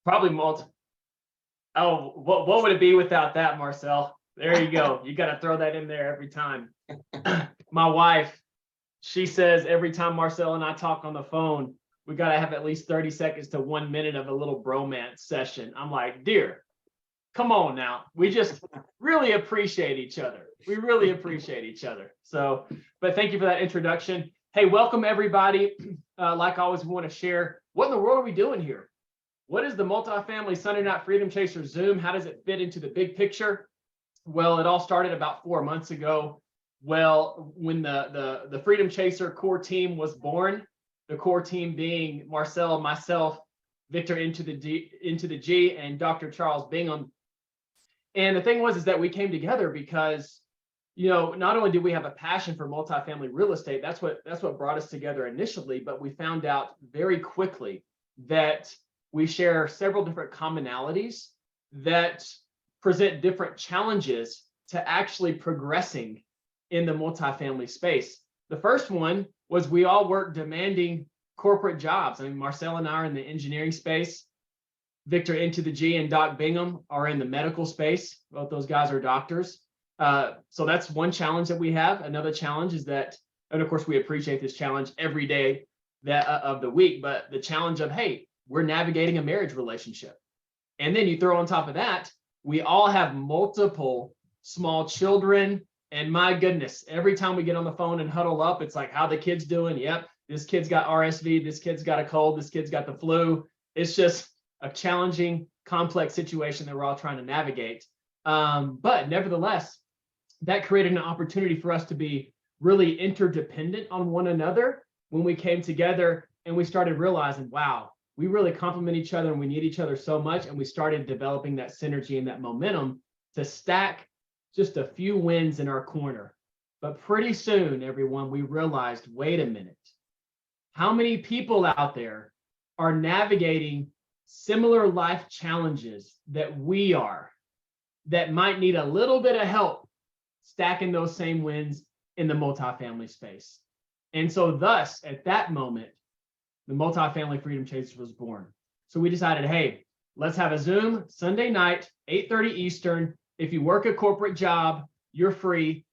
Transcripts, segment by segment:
Probably multi. Oh, what would it be without that, Marcel? There you go. You got to throw that in there every time. My wife, she says every time Marcel and I talk on the phone, we got to have at least 30 seconds to 1 minute of a little bromance session. I'm like, dear, come on now. We just really appreciate each other. We really appreciate each other. So, but thank you for that introduction. Hey, welcome everybody. Like always, we want to share what in the world are we doing here? What is the Multifamily Sunday Night Freedom Chaser Zoom? How does it fit into the big picture? Well, it all started about 4 months ago. Well, when the Freedom Chaser core team was born, the core team being Marcel, myself, Victor into the G, and Dr. Charles Bingham. And the thing was is that we came together because, you know, not only did we have a passion for multifamily real estate, that's what brought us together initially, but we found out very quickly that we share several different commonalities that present different challenges to actually progressing in the multifamily space. The first one was we all work demanding corporate jobs. I mean, Marcel and I are in the engineering space. Victor into the G and Doc Bingham are in the medical space. Both those guys are doctors. So that's one challenge that we have. Another challenge is that, and of course we appreciate this challenge every day of the week, but the challenge of, hey, we're navigating a marriage relationship. And then you throw on top of that, we all have multiple small children. And my goodness, every time we get on the phone and huddle up, it's like, how the kids doing? Yep, this kid's got RSV, this kid's got a cold, this kid's got the flu. It's just a challenging, complex situation that we're all trying to navigate. But nevertheless, that created an opportunity for us to be really interdependent on one another when we came together and we started realizing, wow, we really complement each other and we need each other so much. And we started developing that synergy and that momentum to stack just a few wins in our corner. But pretty soon, everyone, we realized, wait a minute, how many people out there are navigating similar life challenges that we are, that might need a little bit of help stacking those same wins in the multifamily space? And so thus, at that moment, the Multifamily Freedom Chaser was born. So we decided, hey, let's have a Zoom Sunday night, 8:30 Eastern. If you work a corporate job, you're free.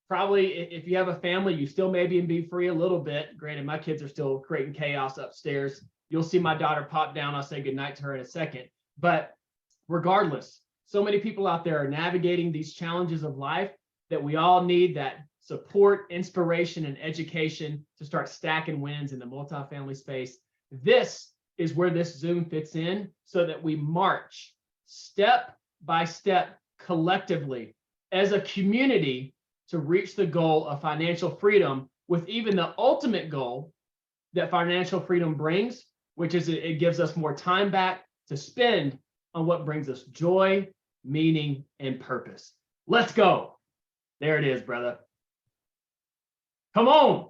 Probably if you have a family, you still maybe be free a little bit. Granted, my kids are still creating chaos upstairs. You'll see my daughter pop down. I'll say goodnight to her in a second. But regardless, so many people out there are navigating these challenges of life that we all need that support, inspiration, and education to start stacking wins in the multifamily space. This is where this Zoom fits in so that we march step by step collectively as a community to reach the goal of financial freedom, with even the ultimate goal that financial freedom brings, which is it gives us more time back to spend on what brings us joy, meaning, and purpose. Let's go. There it is, brother. Come on.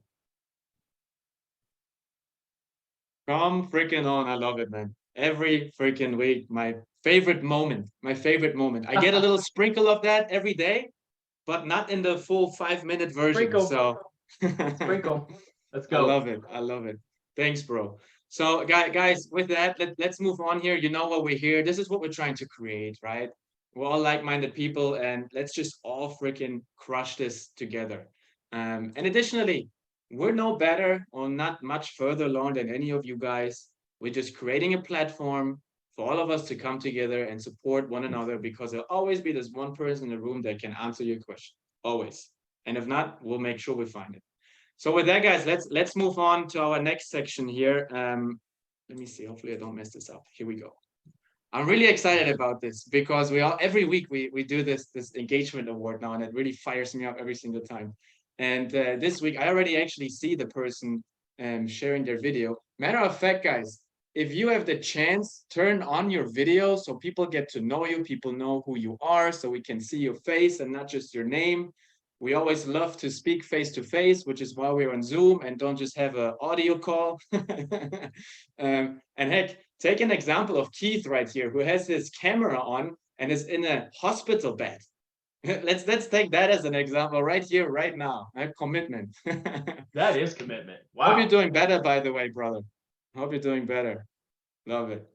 Come freaking on. I love it, man. Every freaking week, my favorite moment. I get a little sprinkle of that every day, but not in the full 5-minute version. Sprinkle. So Sprinkle. Let's go. I love it. Thanks, bro. So guys, with that, let's move on here. You know what we're here. This is what we're trying to create, right? We're all like-minded people, and let's just all freaking crush this together. And additionally, we're no better or not much further along than any of you guys. We're just creating a platform for all of us to come together and support one another, because there'll always be this one person in the room that can answer your question, always. And if not, we'll make sure we find it. So with that, guys, let's move on to our next section here. Let me see. Hopefully, I don't mess this up. Here we go. I'm really excited about this because every week we do this engagement award now, and it really fires me up every single time. And this week, I already actually see the person sharing their video. Matter of fact, guys, if you have the chance, turn on your video so people get to know you, people know who you are, so we can see your face and not just your name. We always love to speak face to face, which is why we're on Zoom and don't just have an audio call. And heck, take an example of Keith right here, who has his camera on and is in a hospital bed. Let's take that as an example right here, right now. Commitment. That is commitment. Wow. Hope you're doing better, by the way, brother. Hope you're doing better. Love it.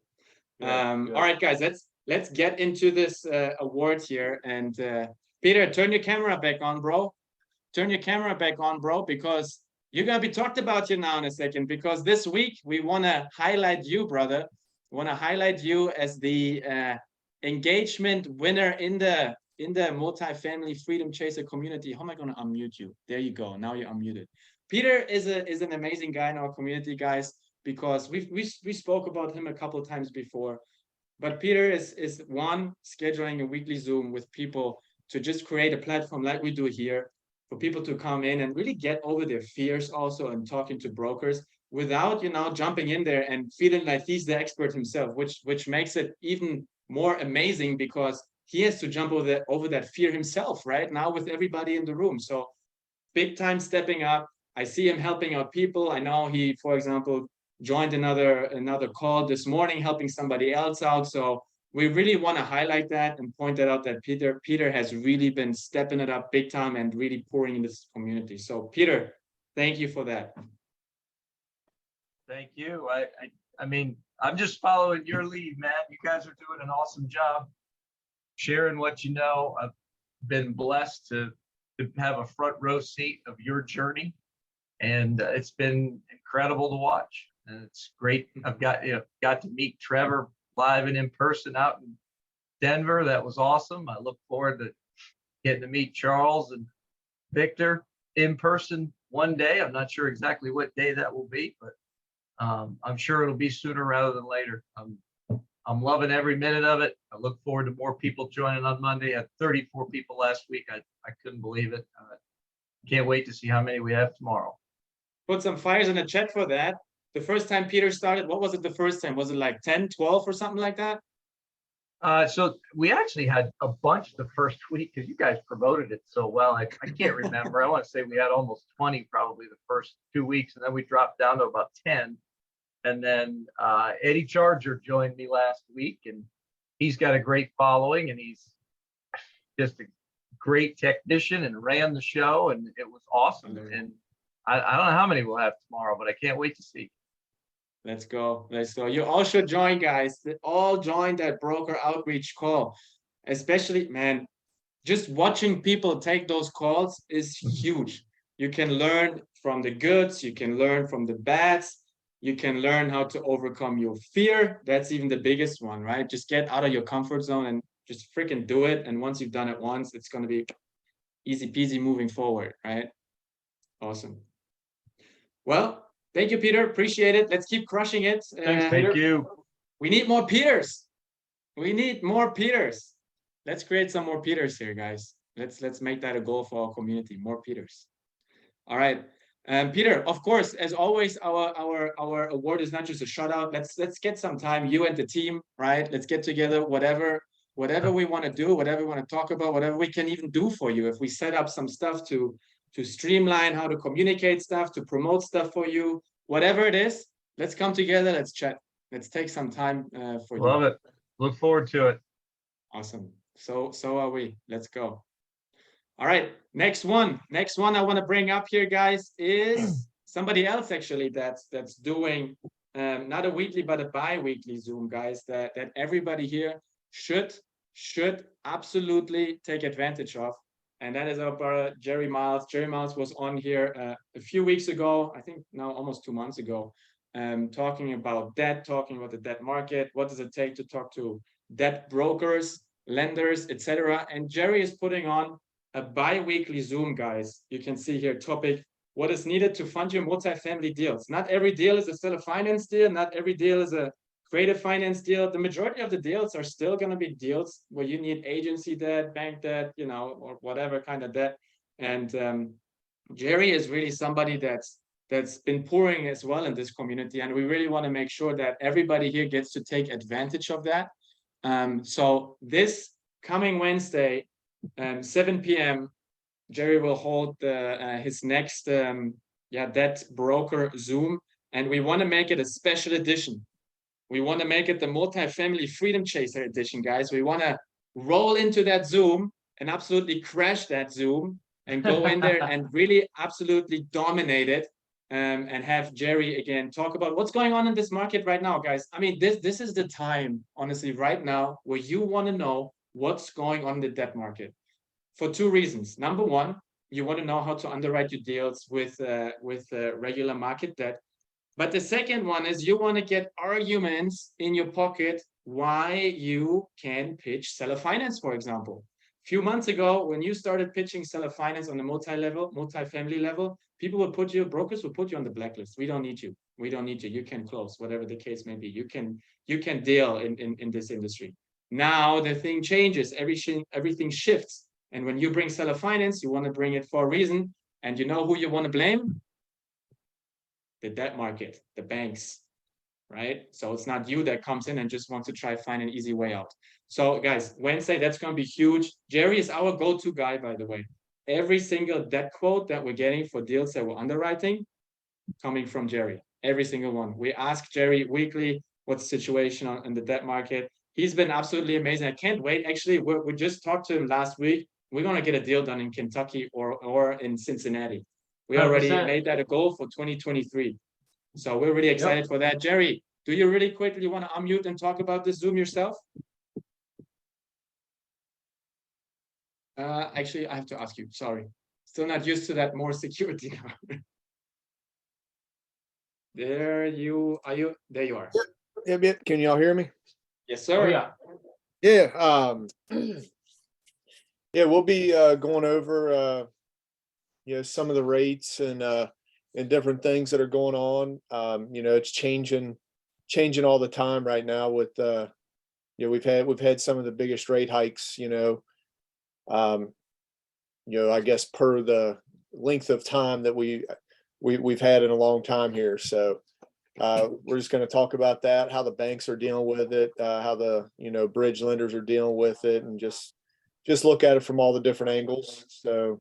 All right, guys, let's get into this award here. And Peter, turn your camera back on, bro. Turn your camera back on, bro, because you're gonna be talked about you now in a second. Because this week we want to highlight you, brother. We want to highlight you as the engagement winner in the multifamily freedom chaser community. How am I gonna unmute you? There you go. Now you're unmuted. Peter is an amazing guy in our community, guys, because we spoke about him a couple of times before. But Peter is one, scheduling a weekly Zoom with people to just create a platform like we do here for people to come in and really get over their fears also, and talking to brokers without, jumping in there and feeling like he's the expert himself, which makes it even more amazing, because he has to jump over that fear himself right now with everybody in the room. So big time stepping up. I see him helping out people. I know he, for example, joined another call this morning, helping somebody else out. So we really want to highlight that and point that out, that Peter has really been stepping it up big time and really pouring in this community. So Peter, thank you for that. Thank you. I mean, I'm just following your lead, man. You guys are doing an awesome job sharing what you know. I've been blessed to have a front row seat of your journey, and it's been incredible to watch. And it's great. I've got to meet Trevor live and in person out in Denver. That was awesome. I look forward to getting to meet Charles and Victor in person one day. I'm not sure exactly what day that will be, but I'm sure it'll be sooner rather than later. I'm loving every minute of it. I look forward to more people joining on Monday. I had 34 people last week. I couldn't believe it. Can't wait to see how many we have tomorrow. Put some fires in the chat for that. The first time Peter started, what was it the first time? Was it like 10, 12 or something like that? So we actually had a bunch the first week because you guys promoted it so well. I can't remember. I want to say we had almost 20 probably the first 2 weeks, and then we dropped down to about 10. And then Eddie Charger joined me last week, and he's got a great following, and he's just a great technician and ran the show, and it was awesome. And I don't know how many we'll have tomorrow, but I can't wait to see. Let's go. Let's go. You all should join, guys. All join that broker outreach call. Especially, man, just watching people take those calls is huge. You can learn from the goods. You can learn from the bads. You can learn how to overcome your fear. That's even the biggest one, right? Just get out of your comfort zone and just freaking do it. And once you've done it once, it's going to be easy peasy moving forward, right? Awesome. Well, thank you, Peter. Appreciate it. Let's keep crushing it. Thanks, thank you. We need more Peters. We need more Peters. Let's create some more Peters here, guys. Let's make that a goal for our community. More Peters. All right. Peter, of course, as always, our award is not just a shout out. Let's get some time, you and the team, right? Let's get together, whatever we want to do, whatever we want to talk about, whatever we can even do for you. If we set up some stuff to streamline how to communicate stuff, to promote stuff for you, whatever it is, let's come together, let's chat. Let's take some time for you. Love it. Look forward to it. Awesome. So are we. Let's go. All right. Next one I want to bring up here, guys, is somebody else actually that's doing not a weekly but a bi-weekly Zoom, guys, that everybody here should absolutely take advantage of. And that is our brother Jerry Miles. Jerry Miles was on here a few weeks ago, I think now almost 2 months ago, talking about debt, talking about the debt market. What does it take to talk to debt brokers, lenders, etc. And Jerry is putting on a bi-weekly Zoom, guys. You can see here topic, what is needed to fund your multifamily deals. Not every deal is a seller finance deal. Not every deal is a creative finance deal. The majority of the deals are still going to be deals where you need agency debt, bank debt, or whatever kind of debt. And Jerry is really somebody that's been pouring as well in this community. And we really want to make sure that everybody here gets to take advantage of that. So this coming Wednesday, 7 p.m., Jerry will hold his next debt broker Zoom. And we want to make it a special edition. We want to make it the Multifamily Freedom Chaser edition, guys. We want to roll into that Zoom and absolutely crash that Zoom and go in there and really absolutely dominate it and have Jerry again talk about what's going on in this market right now, guys. I mean, this is the time, honestly, right now, where you want to know what's going on in the debt market for two reasons. Number one, you want to know how to underwrite your deals with regular market debt. But the second one is you want to get arguments in your pocket why you can pitch seller finance, for example. A few months ago, when you started pitching seller finance on the multifamily level, brokers will put you on the blacklist. We don't need you. We don't need you. You can close, whatever the case may be. You can deal in this industry. Now the thing changes, everything shifts. And when you bring seller finance, you want to bring it for a reason. And you know who you want to blame? The debt market, the banks, right? So it's not you that comes in and just wants to try find an easy way out. So guys, Wednesday, that's going to be huge. Jerry is our go-to guy, by the way. Every single debt quote that we're getting for deals that we're underwriting, coming from Jerry, every single one. We ask Jerry weekly, what's the situation in the debt market? He's been absolutely amazing. I can't wait. Actually, we just talked to him last week. We're going to get a deal done in Kentucky or in Cincinnati. We already 100%. made that a goal for 2023. So we're really excited for that. Jerry, do you really quickly want to unmute and talk about this Zoom yourself? Actually, I have to ask you, sorry. Still not used to that more security now. There you are. There you are. Yeah, can y'all hear me? Yes, sir. Oh, yeah. Yeah. Yeah, we'll be going over some of the rates and different things that are going on. It's changing all the time right now with we've had some of the biggest rate hikes, I guess per the length of time that we've had in a long time here. So we're just going to talk about that, how the banks are dealing with it, how the bridge lenders are dealing with it, and just look at it from all the different angles. So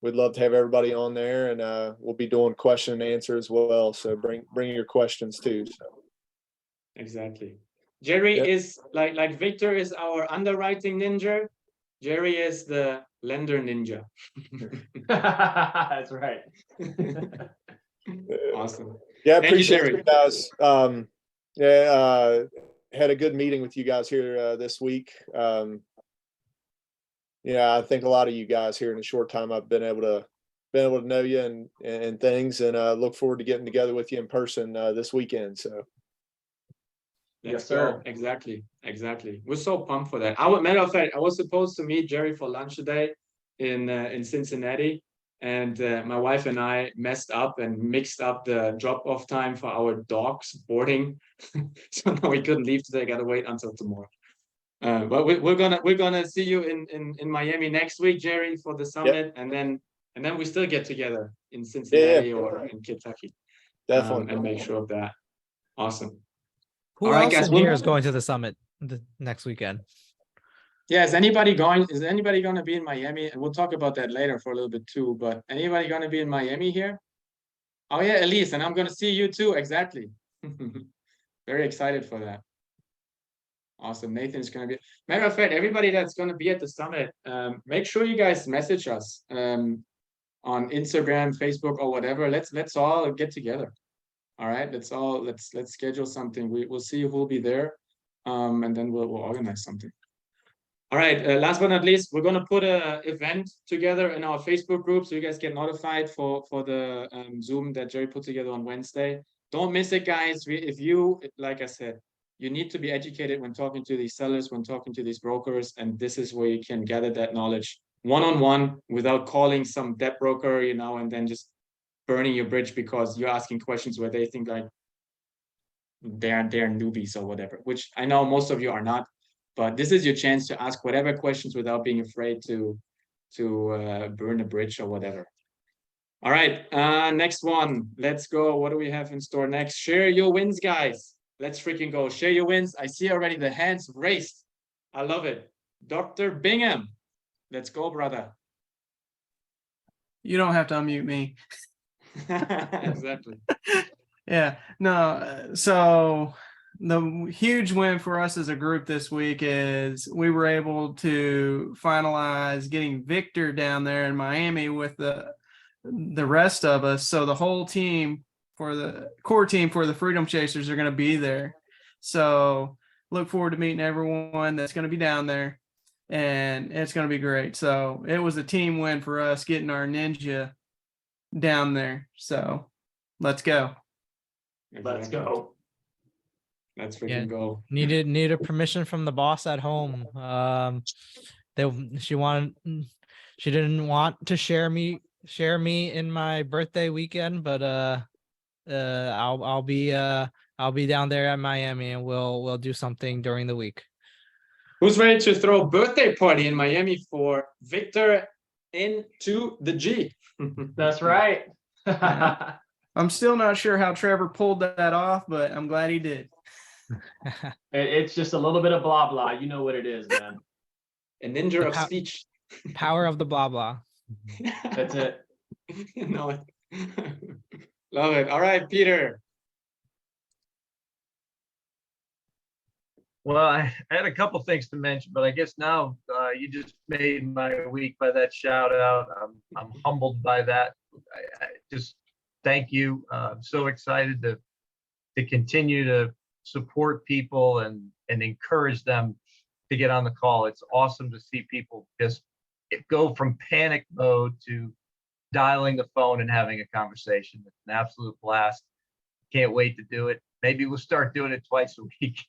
we'd love to have everybody on there, and we'll be doing question and answer as well. So bring your questions too. So. Exactly. Jerry is like Victor is our underwriting ninja. Jerry is the lender ninja. That's right. Awesome. Yeah, I Thank you, appreciate Jerry. you guys. Had a good meeting with you guys here this week. I think a lot of you guys here in a short time I've been able to know you and things, and look forward to getting together with you in person this weekend. So. Let's Yes, sir. go. Exactly. We're so pumped for that. Matter of fact, I was supposed to meet Jerry for lunch today in Cincinnati, and my wife and I messed up and mixed up the drop-off time for our dog's boarding, so now we couldn't leave today. Got to wait until tomorrow. But we're gonna see you in Miami next week, Jerry, for the summit, and then we still get together in Cincinnati or in Kentucky. Definitely. And make sure of that. Awesome. Who All right, else guys, in here is going to the summit next weekend? Yeah, is anybody going to be in Miami? And we'll talk about that later for a little bit too, but anybody going to be in Miami here? Oh yeah, Elise, and I'm going to see you too. Exactly. Very excited for that. Awesome. Nathan's going to be, matter of fact, everybody that's going to be at the summit, make sure you guys message us on Instagram, Facebook, or whatever. Let's all get together. All right, let's schedule something. We'll see who will be there, and then we'll organize something. All right, last but not least, we're gonna put a event together in our Facebook group so you guys get notified for the Zoom that Jerry put together on Wednesday. Don't miss it, guys. If you, like I said, you need to be educated when talking to these sellers, when talking to these brokers, and this is where you can gather that knowledge one-on-one without calling some debt broker, and then just burning your bridge because you're asking questions where they think like they're newbies or whatever, which I know most of you are not, but this is your chance to ask whatever questions without being afraid to burn a bridge or whatever. All right, next one. Let's go. What do we have in store next? Share your wins, guys. Let's freaking go. Share your wins. I see already the hands raised. I love it. Dr. Bingham. Let's go, brother. You don't have to unmute me. Exactly. Yeah, no. So the huge win for us as a group this week is we were able to finalize getting Victor down there in Miami with the the rest of us. So the whole team for the core team for the Freedom Chasers are going to be there. So look forward to meeting everyone that's going to be down there, and it's going to be great. So it was a team win for us getting our ninja down there. So let's go. Let's Exactly. go. Let's freaking Yeah. go. Needed permission from the boss at home. She didn't want to share me in my birthday weekend, but I'll be down there at Miami, and we'll do something during the week. Who's ready to throw a birthday party in Miami for Victor into the G? That's right. I'm still not sure how Trevor pulled that off, but I'm glad he did. It's just a little bit of blah blah. You know what it is, man. A ninja The of speech. Power of the blah blah. That's it. No. Love it. All right, Peter. Well, I had a couple things to mention, but I guess now you just made my week by that shout out. I'm humbled by that. I just thank you. I'm so excited to continue to support people and encourage them to get on the call. It's awesome to see people just go from panic mode to dialing the phone and having a conversation. It's an absolute blast. Can't wait to do it. Maybe we'll start doing it twice a week.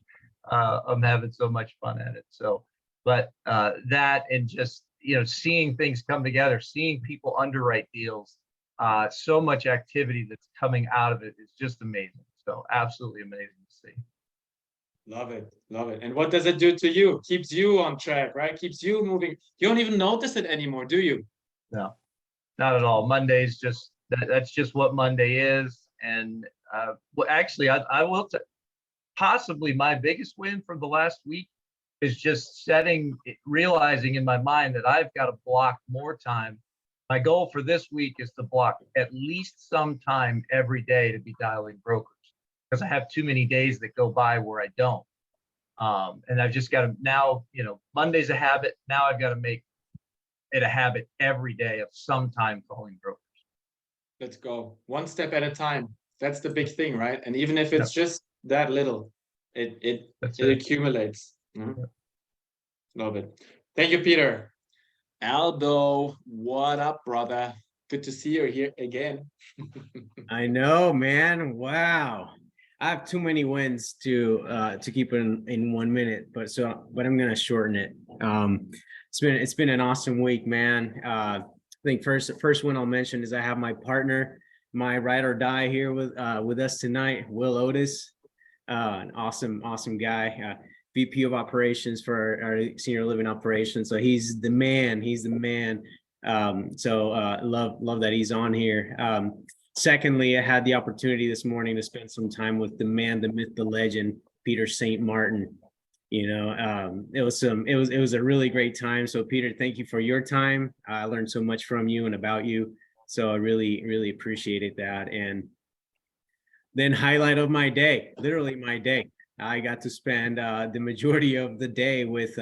I'm having so much fun at it. So, but that and just, seeing things come together, seeing people underwrite deals, so much activity that's coming out of it is just amazing. So absolutely amazing to see. Love it. Love it. And what does it do to you? Keeps you on track, right? Keeps you moving. You don't even notice it anymore, do you? No, not at all. Monday's just that's just what Monday is. And well, actually, I will possibly my biggest win from the last week is just realizing in my mind that I've got to block more time. My goal for this week is to block at least some time every day to be dialing brokers, because I have too many days that go by where I don't. And I've just got to now, Monday's a habit. Now I've got to make it a habit every day of some time calling brokers. Let's go. One step at a time. That's the big thing, right? And even if it's just that little, it accumulates. Mm-hmm. Love it. Thank you, Peter. Aldo, what up, brother? Good to see you here again. I know, man. Wow. I have too many wins to keep it in 1 minute, but I'm gonna shorten it. It's been an awesome week, man. I think first one I'll mention is I have my partner, my ride or die here with us tonight, Will Otis. An awesome guy, VP of operations for our senior living operations. So he's the man. Love that he's on here. Secondly, I had the opportunity this morning to spend some time with the man, the myth, the legend, Peter St. Martin. It was a really great time. So Peter, thank you for your time. I learned so much from you and about you. So I really appreciated that. And then highlight of my day, literally my day, I got to spend the majority of the day with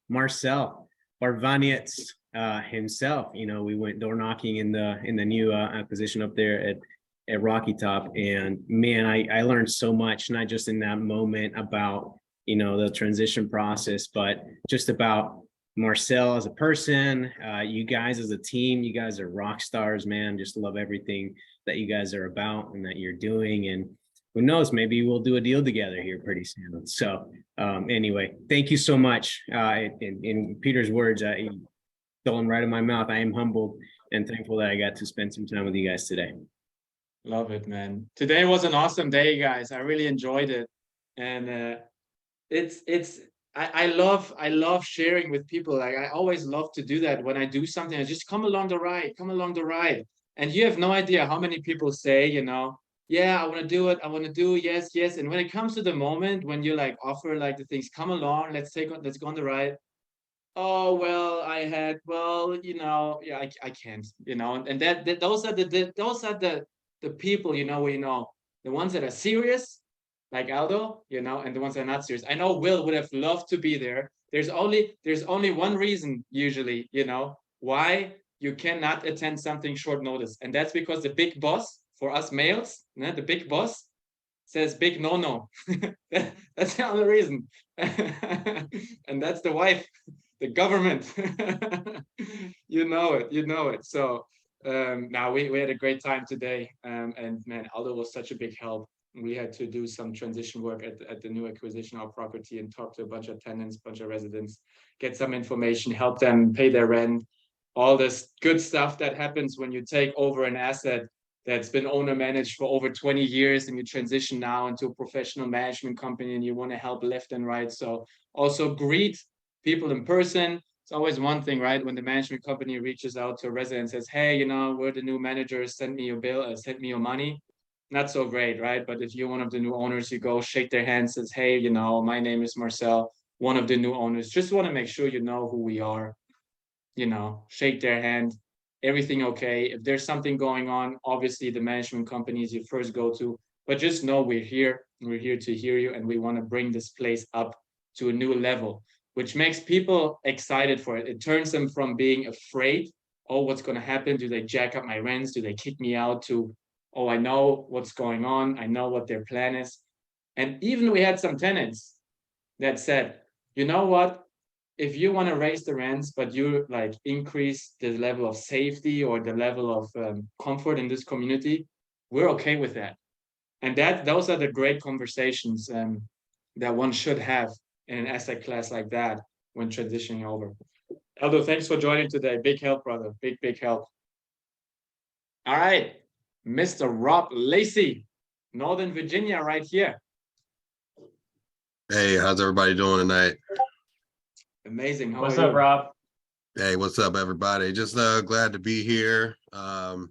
Marcel Barvanets himself. We went door knocking in the new acquisition up there at Rocky Top, and man, I learned so much, not just in that moment about the transition process, but just about Marcel as a person, you guys as a team. You guys are rock stars, man. Just love everything that you guys are about and that you're doing. And who knows, maybe we'll do a deal together here pretty soon. So anyway, thank you so much. In Peter's words, I stole them right in my mouth. I am humbled and thankful that I got to spend some time with you guys today. Love it, man. Today was an awesome day, guys. I really enjoyed it. And I love sharing with people. Like, I always love to do that. When I do something, I just come along the ride. And you have no idea how many people say, yeah, I want to do it. I want to do yes. And when it comes to the moment when you like offer like the things, come along, let's go on the ride. Oh, well, yeah, I can't, and those are the people, the ones that are serious, like Aldo, and the ones that are not serious. I know Will would have loved to be there. There's only one reason usually, why you cannot attend something short notice. And that's because the big boss for us males, the big boss says big no. That's the only reason. And that's the wife, the government. You know it. So now we had a great time today. And man, Aldo was such a big help. We had to do some transition work at the new acquisition of property and talk to a bunch of tenants, bunch of residents, get some information, help them pay their rent, all this good stuff that happens when you take over an asset that's been owner managed for over 20 years and you transition now into a professional management company and you want to help left and right. So also greet people in person. It's always one thing, right? When the management company reaches out to a resident and says, hey, we're the new managers, send me your bill, send me your money. Not so great, right? But if you're one of the new owners, you go shake their hand, says, hey, my name is Marcel, one of the new owners. Just want to make sure you know who we are, shake their hand. Everything okay? If there's something going on, obviously the management company is your first go-to, but just know we're here to hear you, and we want to bring this place up to a new level, which makes people excited for it. It turns them from being afraid, oh, what's going to happen? Do they jack up my rents? Do they kick me out? To, oh, I know what's going on. I know what their plan is. And even we had some tenants that said, you know what? If you want to raise the rents, but you increase the level of safety or the level of comfort in this community, we're okay with that. And those are the great conversations that one should have in an asset class like that when transitioning over. Aldo, thanks for joining today. Big help, brother. Big help. All right, Mr. Rob Lacey, Northern Virginia, right here. Hey, how's everybody doing tonight? Amazing. What's up, Rob? Hey, what's up, everybody? Just glad to be here. We're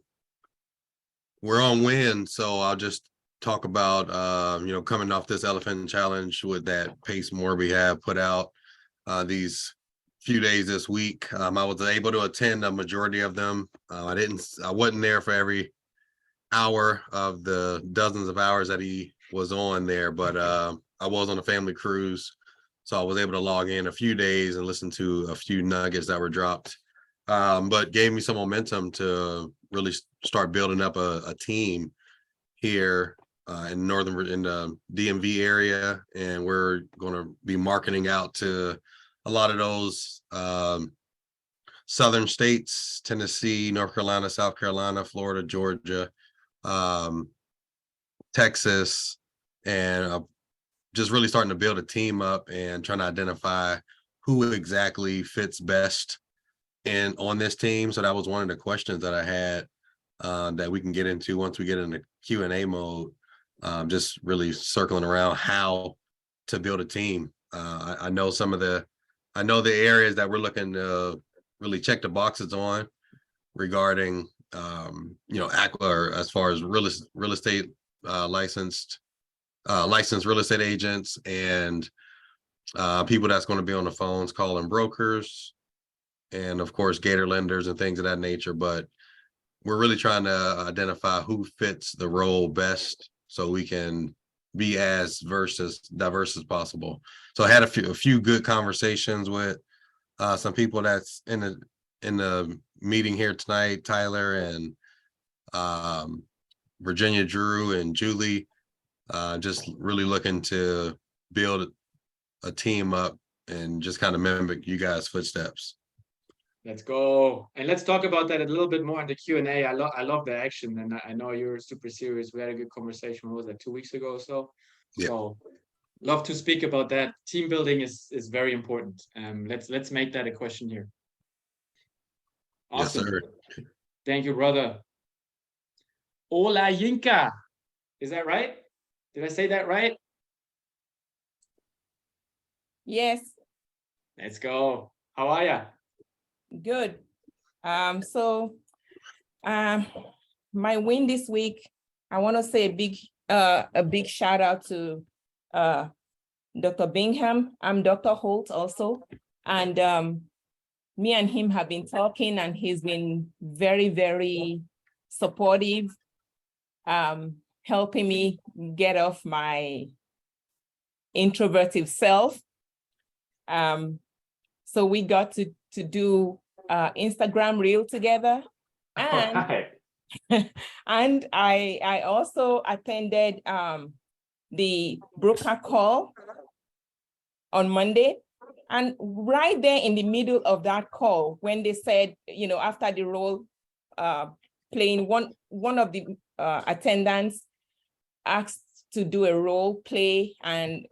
on win, so I'll just talk about coming off this Elephant Challenge with that Pace More we have put out these few days this week. I was able to attend a majority of them. I wasn't there for every hour of the dozens of hours that he was on there, but I was on a family cruise. So I was able to log in a few days and listen to a few nuggets that were dropped, but gave me some momentum to really start building up a team here in the DMV area. And we're going to be marketing out to a lot of those southern states: Tennessee, North Carolina, South Carolina, Florida, Georgia, Texas, and just really starting to build a team up and trying to identify who exactly fits best on this team. So that was one of the questions that I had that we can get into once we get into Q&A mode, just really circling around how to build a team. I know the areas that we're looking to really check the boxes on regarding, or as far as real estate licensed real estate agents and people that's going to be on the phones calling brokers, and of course Gator lenders and things of that nature. But we're really trying to identify who fits the role best so we can be as diverse as possible. So I had a few good conversations with some people that's in the meeting here tonight, Tyler and Virginia, Drew, and Julie. Just really looking to build a team up and just kind of mimic you guys' footsteps. Let's go. And let's talk about that a little bit more in the Q&A. I love the action, and I know you're super serious. We had a good conversation. What was that, 2 weeks ago or so? Yeah. So love to speak about that. Team building is very important. Let's make that a question here. Awesome. Yes, sir. Thank you, brother. Ola Yinka. Is that right? Did I say that right? Yes, Let's go. How are ya? good. My win this week, I want to say a big shout out to Dr. Bingham. I'm Dr. Holt also. And me and him have been talking, and he's been very, very supportive, helping me get off my introverted self. So we got to do Instagram reel together. And Alright. and I also attended the broker call on Monday. And right there in the middle of that call, when they said, after the role playing, one of the attendants asked to do a role play. And,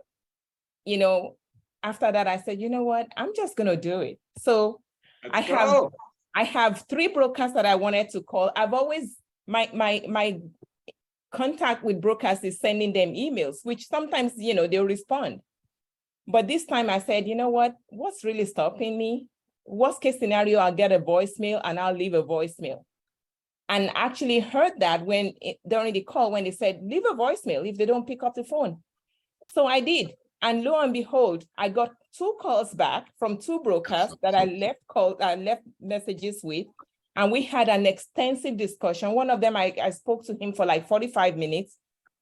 after that, I said, you know what, I'm just gonna do it. So Let's go. I have 3 brokers that I wanted to call. I've always, my contact with brokers is sending them emails, which sometimes, they'll respond. But this time I said, you know what, what's really stopping me? Worst case scenario, I'll get a voicemail and I'll leave a voicemail. And actually heard that during the call, when they said, leave a voicemail if they don't pick up the phone. So I did. And lo and behold, I got 2 calls back from 2 brokers that I left messages with. And we had an extensive discussion. One of them, I spoke to him for like 45 minutes,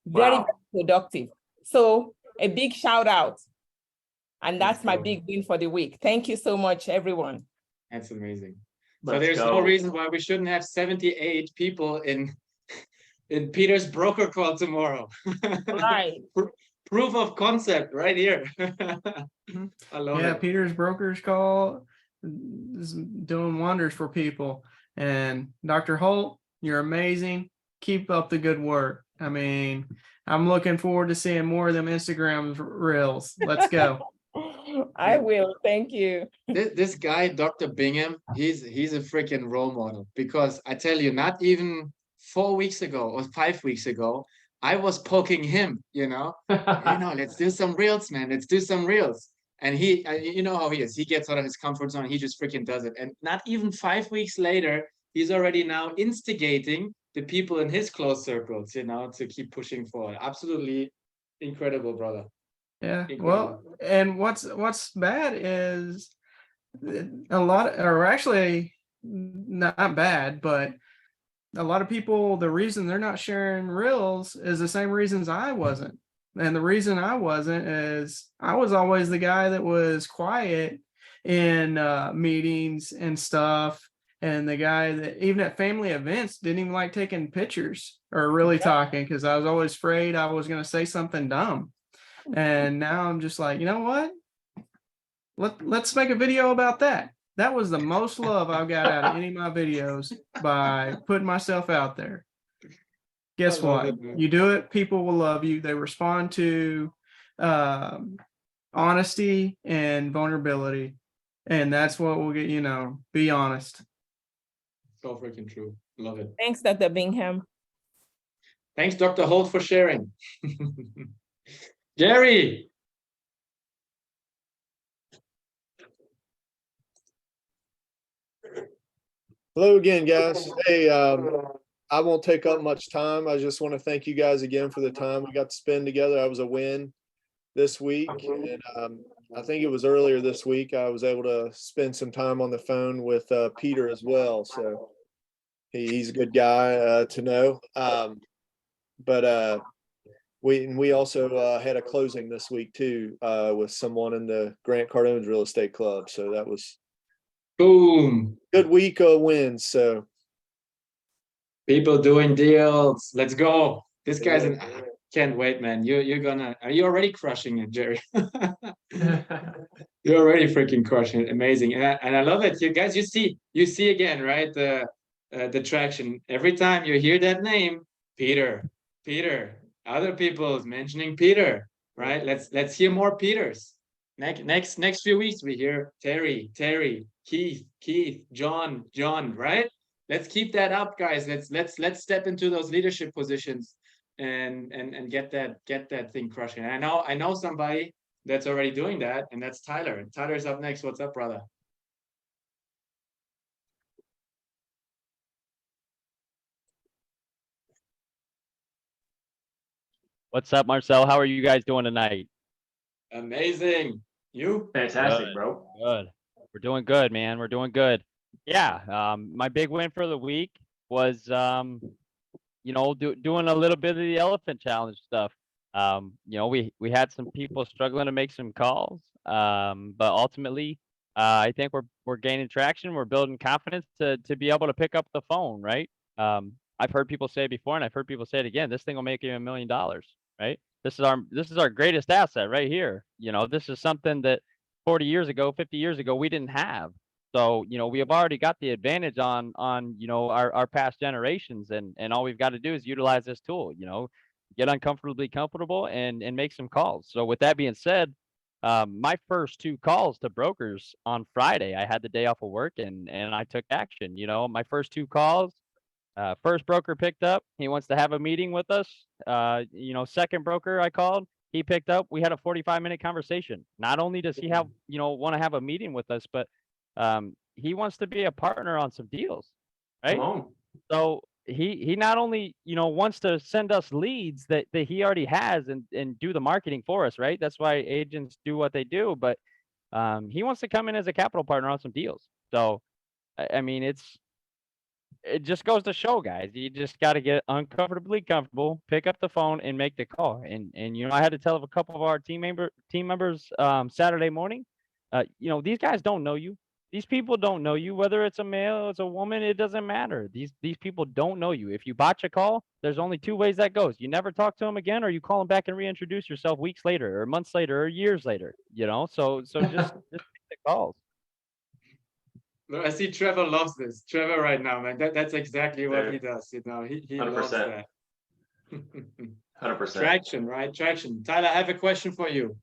very, Wow. very productive. So a big shout out. And Let's that's my go. big win for the week. Thank you so much, everyone. That's amazing. So Let's there's go. no reason why we shouldn't have 78 people in Peter's broker call tomorrow. Right. Proof of concept right here. I love Yeah, it. Peter's brokers call is doing wonders for people. And Dr. Holt, you're amazing. Keep up the good work. I mean, I'm looking forward to seeing more of them Instagram reels. Let's go. I will. Thank you. This guy, Dr. Bingham, he's a freaking role model, because I tell you, not even 4 weeks ago or 5 weeks ago, I was poking him, let's do some reels, man. Let's do some reels. And he, you know how he is. He gets out of his comfort zone. He just freaking does it. And not even 5 weeks later, he's already now instigating the people in his close circles, to keep pushing forward. Absolutely incredible, brother. Yeah. Incredible. Well, and what's bad is a lot, or actually not bad, but a lot of people, the reason they're not sharing reels is the same reasons I wasn't. And the reason I wasn't is I was always the guy that was quiet in meetings and stuff. And the guy that even at family events didn't even like taking pictures or really talking, because I was always afraid I was going to say something dumb. And now I'm just like, you know what? Let's make a video about that. That was the most love I've got out of any of my videos, by putting myself out there. Guess I love what? it, man. You do it, people will love you. They respond to honesty and vulnerability. And that's what we'll get, be honest. So freaking true. Love it. Thanks, Dr. Bingham. Thanks, Dr. Holt, for sharing. Jerry. Hello again, guys. Hey, I won't take up much time. I just want to thank you guys again for the time we got to spend together. That was a win this week. And I think it was earlier this week, I was able to spend some time on the phone with Peter as well. So he's a good guy to know. But we also had a closing this week too, with someone in the Grant Cardone's Real Estate Club. So that was Boom. good week of wins. So People doing deals. Let's go. This guy's Yeah. can't wait, man. Are you already crushing it, Jerry? You're already freaking crushing it. Amazing. And I love it. You guys, you see again, right? The traction. Every time you hear that name, Peter, other people is mentioning Peter, right? Let's hear more Peters. Next few weeks, we hear Terry, Keith, John, right? Let's keep that up, guys. Let's step into those leadership positions and get that thing crushing. And I know somebody that's already doing that, and that's Tyler. Tyler's up next. What's up, brother? What's up, Marcel? How are you guys doing tonight? Amazing. You? Fantastic, Good. bro. Good. We're doing good, man. We're doing good. Yeah. My big win for the week was, doing a little bit of the elephant challenge stuff. We had some people struggling to make some calls, but ultimately, I think we're gaining traction. We're building confidence to be able to pick up the phone, right? I've heard people say it before, and I've heard people say it again. This thing will make you $1 million, right? This is our greatest asset right here. You know, this is something that 40 years ago, 50 years ago, we didn't have. So, you know, we have already got the advantage on you know, our past generations, and all we've got to do is utilize this tool, you know, get uncomfortably comfortable and make some calls. So with that being said, my first 2 calls to brokers on Friday, I had the day off of work and I took action. You know, my first 2 calls, first broker picked up. He wants to have a meeting with us. You know, second broker I called, he picked up. We had a 45-minute conversation. Not only does he have, you know, want to have a meeting with us, but he wants to be a partner on some deals, Come right? on. So he not only, you know, wants to send us leads that he already has and do the marketing for us, right? That's why agents do what they do, but he wants to come in as a capital partner on some deals. So I mean, it just goes to show, guys, you just got to get uncomfortably comfortable, pick up the phone and make the call. And you know, I had to tell a couple of our team members Saturday morning, you know, these guys don't know you. These people don't know you, whether it's a male, it's a woman, it doesn't matter. These people don't know you. If you botch a call, there's only 2 ways that goes. You never talk to them again, or you call them back and reintroduce yourself weeks later, or months later, or years later. You know, so just make the calls. No, I see Trevor loves this. Trevor right now, man. That's exactly what Dude. he does. You know, he 100%. loves that. 100%. Traction, right? Traction. Tyler, I have a question for you.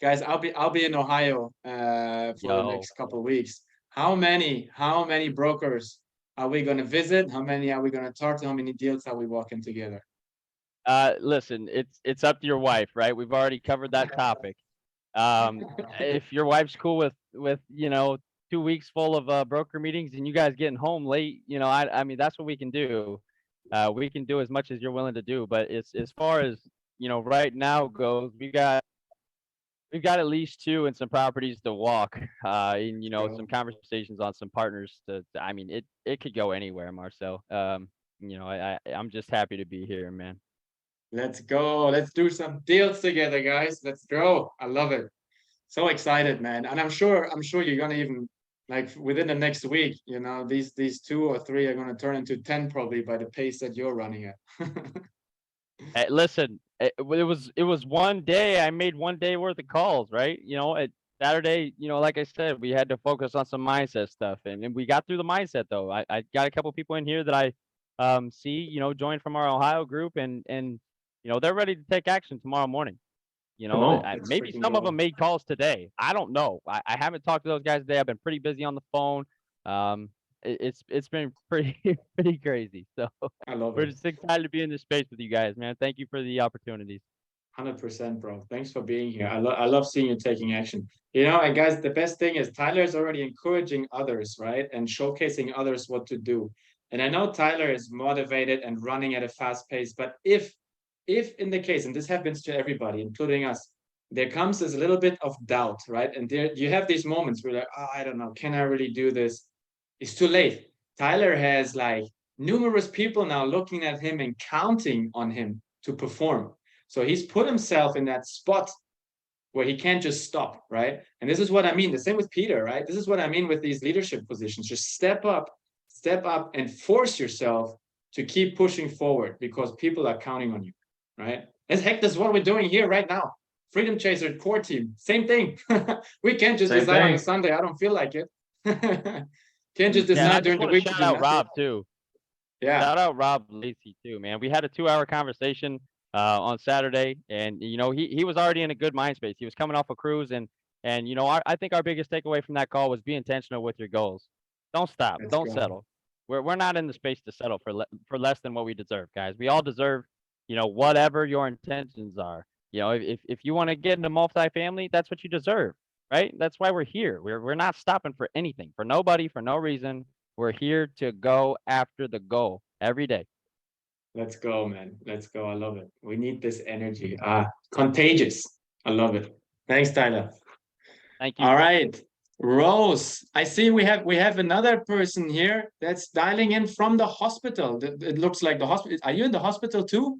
Guys, I'll be in Ohio for the next couple of weeks. How many brokers are we gonna visit? How many are we gonna talk to? How many deals are we walking together? Listen, it's up to your wife, right? We've already covered that topic. If your wife's cool with, you know, 2 weeks full of broker meetings and you guys getting home late, you know, I mean, that's what we can do. We can do as much as you're willing to do, but it's as far as, you know, right now goes, we've got at least 2 and some properties to walk, and, you know, some conversations on some partners I mean, it could go anywhere, Marcel. You know, I'm just happy to be here, man. Let's go. Let's do some deals together, guys. Let's go. I love it. So excited, man. And I'm sure you're gonna even, like, within the next week, you know, these 2 or 3 are gonna turn into 10 probably by the pace that you're running at. Hey, listen, it was one day. I made one day worth of calls, right? You know, at Saturday, you know, like I said, we had to focus on some mindset stuff, and we got through the mindset though. I got a couple people in here that I see, you know, joined from our Ohio group, and you know, they're ready to take action tomorrow morning. You Come know, on. Let's maybe freaking some of go. them made calls today. I don't know. I haven't talked to those guys today. I've been pretty busy on the phone. It's been pretty pretty crazy. So I love we're it. just excited to be in this space with you guys, man. Thank you for the opportunities. 100%, bro. Thanks for being here. I love seeing you taking action. You know, and guys, the best thing is Tyler is already encouraging others, right? And showcasing others what to do. And I know Tyler is motivated and running at a fast pace, but if in the case, and this happens to everybody, including us, there comes this little bit of doubt, right? And there you have these moments where you're like, oh, I don't know, can I really do this? It's too late. Tyler has like numerous people now looking at him and counting on him to perform. So he's put himself in that spot where he can't just stop, right? And this is what I mean. The same with Peter, right? This is what I mean with these leadership positions. Just step up and force yourself to keep pushing forward because people are counting on you, right? As heck, that's what we're doing here right now. Freedom Chaser core team, same thing. We can't just Same decide on thing. a Sunday, I don't feel like it. Can't just Yeah, and I decide just during the want to week to shout do out nothing. Rob too. Yeah, Shout out Rob Lacey too, man. We had a 2-hour conversation on Saturday, and you know, he was already in a good mind space. He was coming off a cruise, and you know, I think our biggest takeaway from that call was be intentional with your goals. Don't stop. let's Don't go. settle. We're not in the space to settle for less than what we deserve, guys. We all deserve, you know, whatever your intentions are. You know, if you want to get into multifamily, that's what you deserve, right? That's why we're here. We're not stopping for anything, for nobody, for no reason. We're here to go after the goal every day. Let's go, man. Let's go. I love it. We need this energy. Contagious. I love it. Thanks, Tyler. Thank you. All right. Rose, I see we have another person here that's dialing in from the hospital. It looks like the hospital. Are you in the hospital too?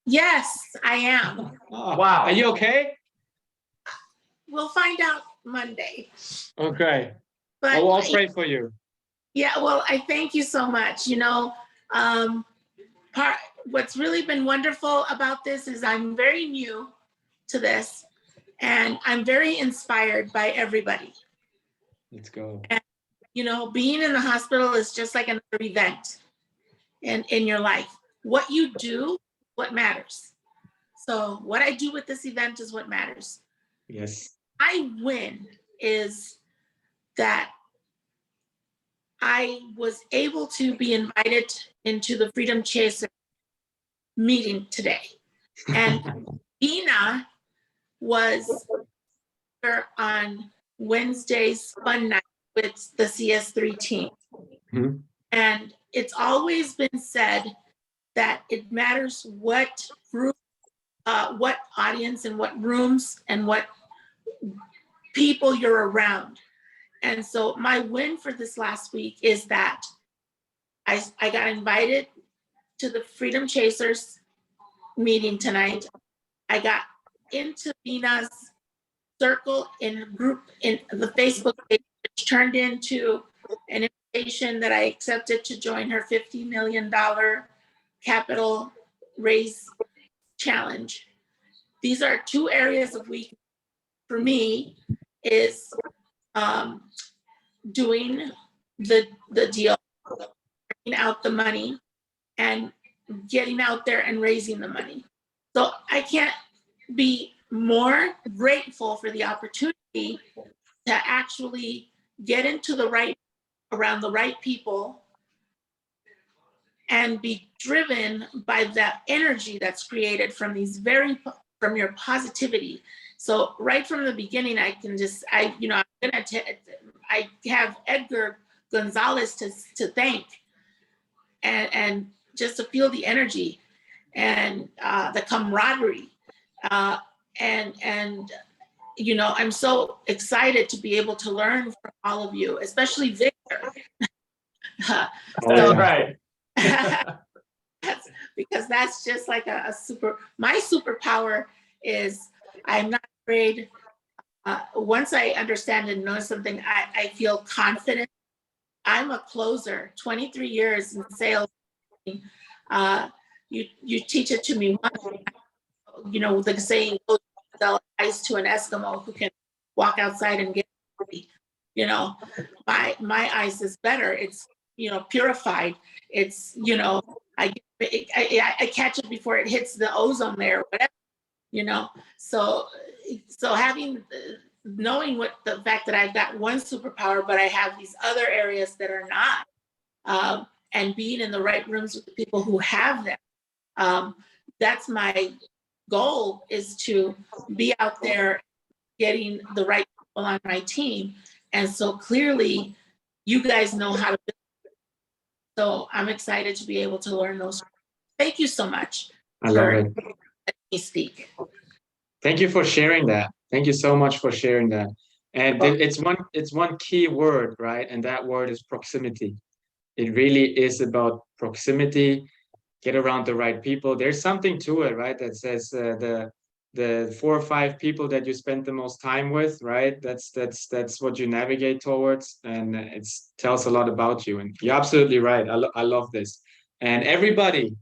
Yes, I am. Oh, Wow. Are you okay? We'll find out Monday. Okay. But I'll pray for you. yeah, well, I thank you so much. You know, what's really been wonderful about this is I'm very new to this, and I'm very inspired by everybody. Let's go. And, you know, being in the hospital is just like another event in your life. What you do, what matters. So what I do with this event is what matters. Yes. My win is that I was able to be invited into the Freedom Chaser meeting today. And Ina was there on Wednesday's fun night with the CS3 team. Mhm. And it's always been said that it matters what group, what audience and what rooms and what people you're around. And so my win for this last week is that I got invited to the Freedom Chasers meeting tonight. I got into Vina's circle in group in the Facebook page, which turned into an invitation that I accepted to join her $50 million capital raise challenge. These are two areas of weakness for me, is doing the deal, getting out the money, and getting out there and raising the money. So I can't be more grateful for the opportunity to actually get into the right, around the right people, and be driven by that energy that's created from these from your positivity. So right from the beginning, I have Edgar Gonzalez to thank, and just to feel the energy and the camaraderie, and you know, I'm so excited to be able to learn from all of you, especially Victor. That's right. Because that's just like my superpower is I'm not afraid. Once I understand and know something, I feel confident. I'm a closer, 23 years in sales. You teach it to me once, you know, the saying, sell ice to an Eskimo who can walk outside and get, you know, my ice is better. It's, you know, purified. It's, you know, I catch it before it hits the ozone layer, whatever, you know. So having, knowing what the fact that I've got one superpower, but I have these other areas that are not, and being in the right rooms with the people who have them. That's my goal, is to be out there getting the right people on my team. And so clearly you guys know how to build. So I'm excited to be able to learn those. Thank you so much. I love it. Letting me speak. Thank you for sharing that. Thank you so much for sharing that. And it's one key word, right? And that word is proximity. It really is about proximity. Get around the right people. There's something to it, right? That says the 4 or 5 people that you spend the most time with, right? That's what you navigate towards, and it tells a lot about you. And you're absolutely right. I love this. And everybody,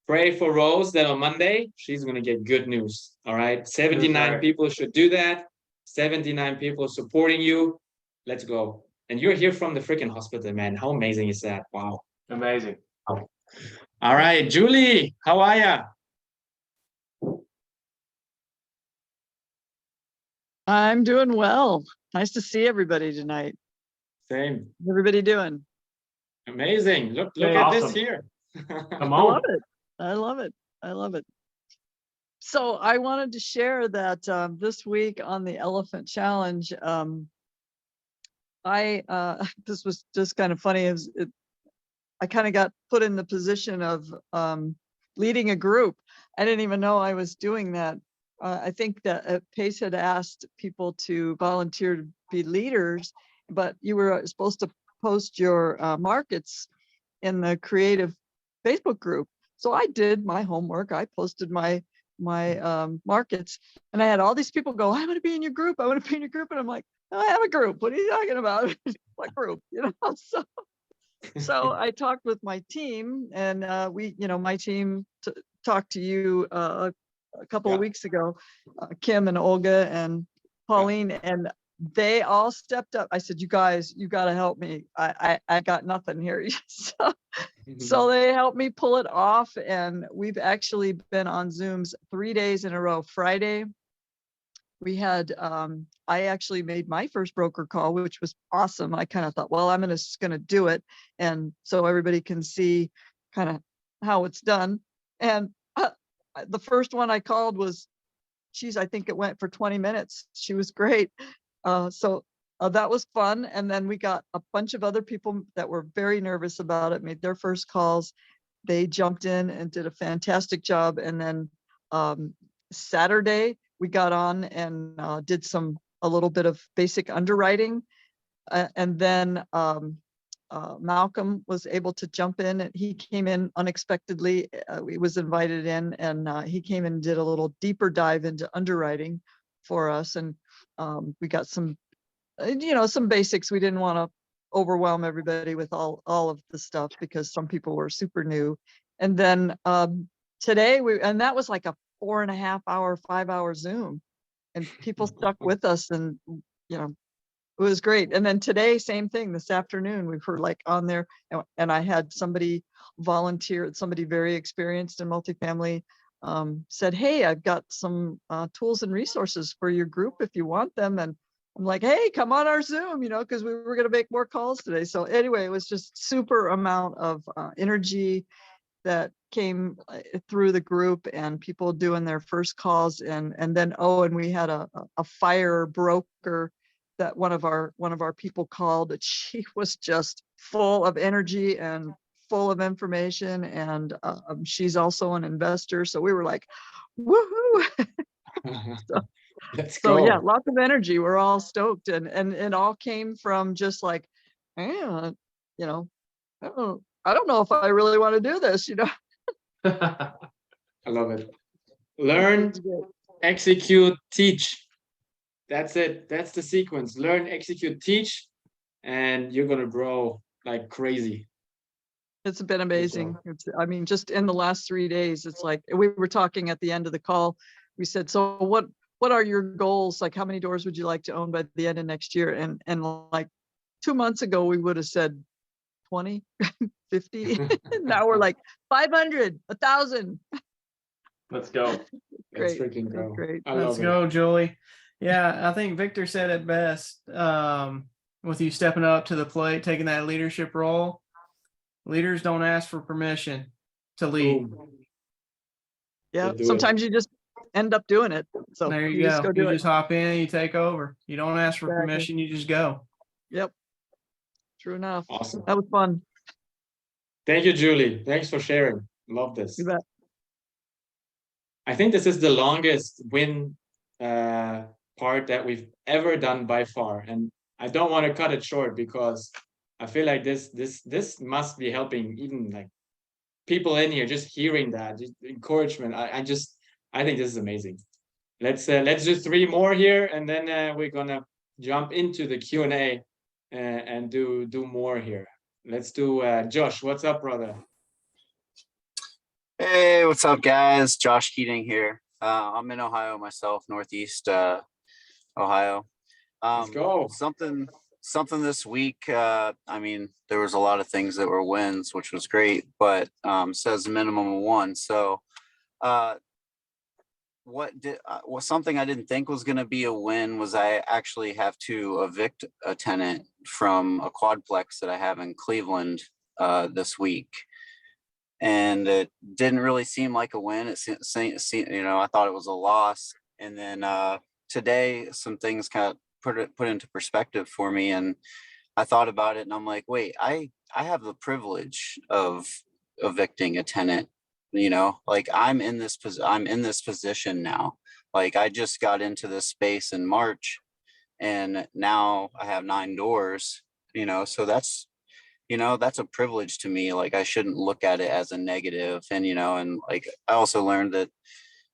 pray for Rose that on Monday she's gonna get good news. All right, 79 people should do that. 79 people supporting you. Let's go. And you're here from the freaking hospital, man. How amazing is that? Wow. Amazing. All right, Julie, how are ya? I'm doing well. Nice to see everybody tonight. Same. How's everybody doing? Amazing. Look Hey, at awesome. this here. Come I on. love it. I love it. I love it. So I wanted to share that this week on the Elephant Challenge, this was just kind of funny. I kind of got put in the position of leading a group. I didn't even know I was doing that. I think that Pace had asked people to volunteer to be leaders, but you were supposed to post your markets in the creative Facebook group. So I did my homework. I posted my markets. And I had all these people go, I want to be in your group. I want to be in your group. And I'm like, I have a group. What are you talking about? What group? So I talked with my team, and my team talked to you a couple of weeks ago, Kim and Olga and Pauline, and they all stepped up. I said, you guys, you got to help me. I got nothing here. So they helped me pull it off. And we've actually been on Zooms 3 days in a row. Friday, we had, I actually made my first broker call, which was awesome. I kind of thought, well, I'm just going to do it. And so everybody can see kind of how it's done. And the first one I called was, geez, I think it went for 20 minutes. She was great. So that was fun. And then we got a bunch of other people that were very nervous about it, made their first calls. They jumped in and did a fantastic job. And then Saturday, we got on and did a little bit of basic underwriting. And then Malcolm was able to jump in, and he came in unexpectedly. He was invited in, and he came and did a little deeper dive into underwriting for us. And we got some basics. We didn't want to overwhelm everybody with all of the stuff because some people were super new. And then today and that was like a 4.5 hour, 5 hour Zoom, and people stuck with us, and it was great. And then today, same thing. This afternoon, we were like on there, and I had somebody volunteer, somebody very experienced in multifamily, said, hey, I've got some tools and resources for your group if you want them. And I'm like, hey, come on our Zoom, because we were going to make more calls today. So anyway, it was just super amount of energy that came through the group, and people doing their first calls. And then, and we had a fire broker that one of our people called, that she was just full of energy and full of information. And she's also an investor. So we were like, woohoo. Let's So go. yeah, lots of energy. We're all stoked. And it all came from just like, I don't know if I really want to do this, I love it. Learn, execute, teach. That's it. That's the sequence. Learn, execute, teach, and you're gonna grow like crazy. It's been amazing. Just in the last 3 days, it's like, we were talking at the end of the call. We said, so what are your goals? Like, how many doors would you like to own by the end of next year? And like 2 months ago, we would have said 20, 50. Now we're like 500, 1,000. Let's go. Let's Great. freaking go. Great. I Let's love it. go, Julie. Yeah, I think Victor said it best. With you stepping up to the plate, taking that leadership role. Leaders don't ask for permission to lead. Boom. Yeah. They do Sometimes you just end up doing it. So There you just go. do You it. just hop in, you take over. You don't ask for Exactly. permission, you just go. Yep. True enough. Awesome. That was fun. Thank you, Julie. Thanks for sharing. Love this. You bet. I think this is the longest win part that we've ever done by far. And I don't want to cut it short because I feel like this must be helping even like people in here, just hearing that, just encouragement. I think this is amazing. Let's do 3 more here, and then we're gonna jump into the Q&A and do more here. Let's do Josh. What's up, brother? Hey, what's up, guys? Josh Keating here. I'm in Ohio myself, Northeast Ohio. Let's go. Something this week. There was a lot of things that were wins, which was great, but says minimum of 1. So, something I didn't think was going to be a win was I actually have to evict a tenant from a quadplex that I have in Cleveland this week. And it didn't really seem like a win. I thought it was a loss. And then today, some things kind of put into perspective for me. And I thought about it, and I'm like, wait, I have the privilege of evicting a tenant. Like I'm in this position now. Like I just got into this space in March, and now I have 9 doors. So that's a privilege to me. Like I shouldn't look at it as a negative. And, and like, I also learned that,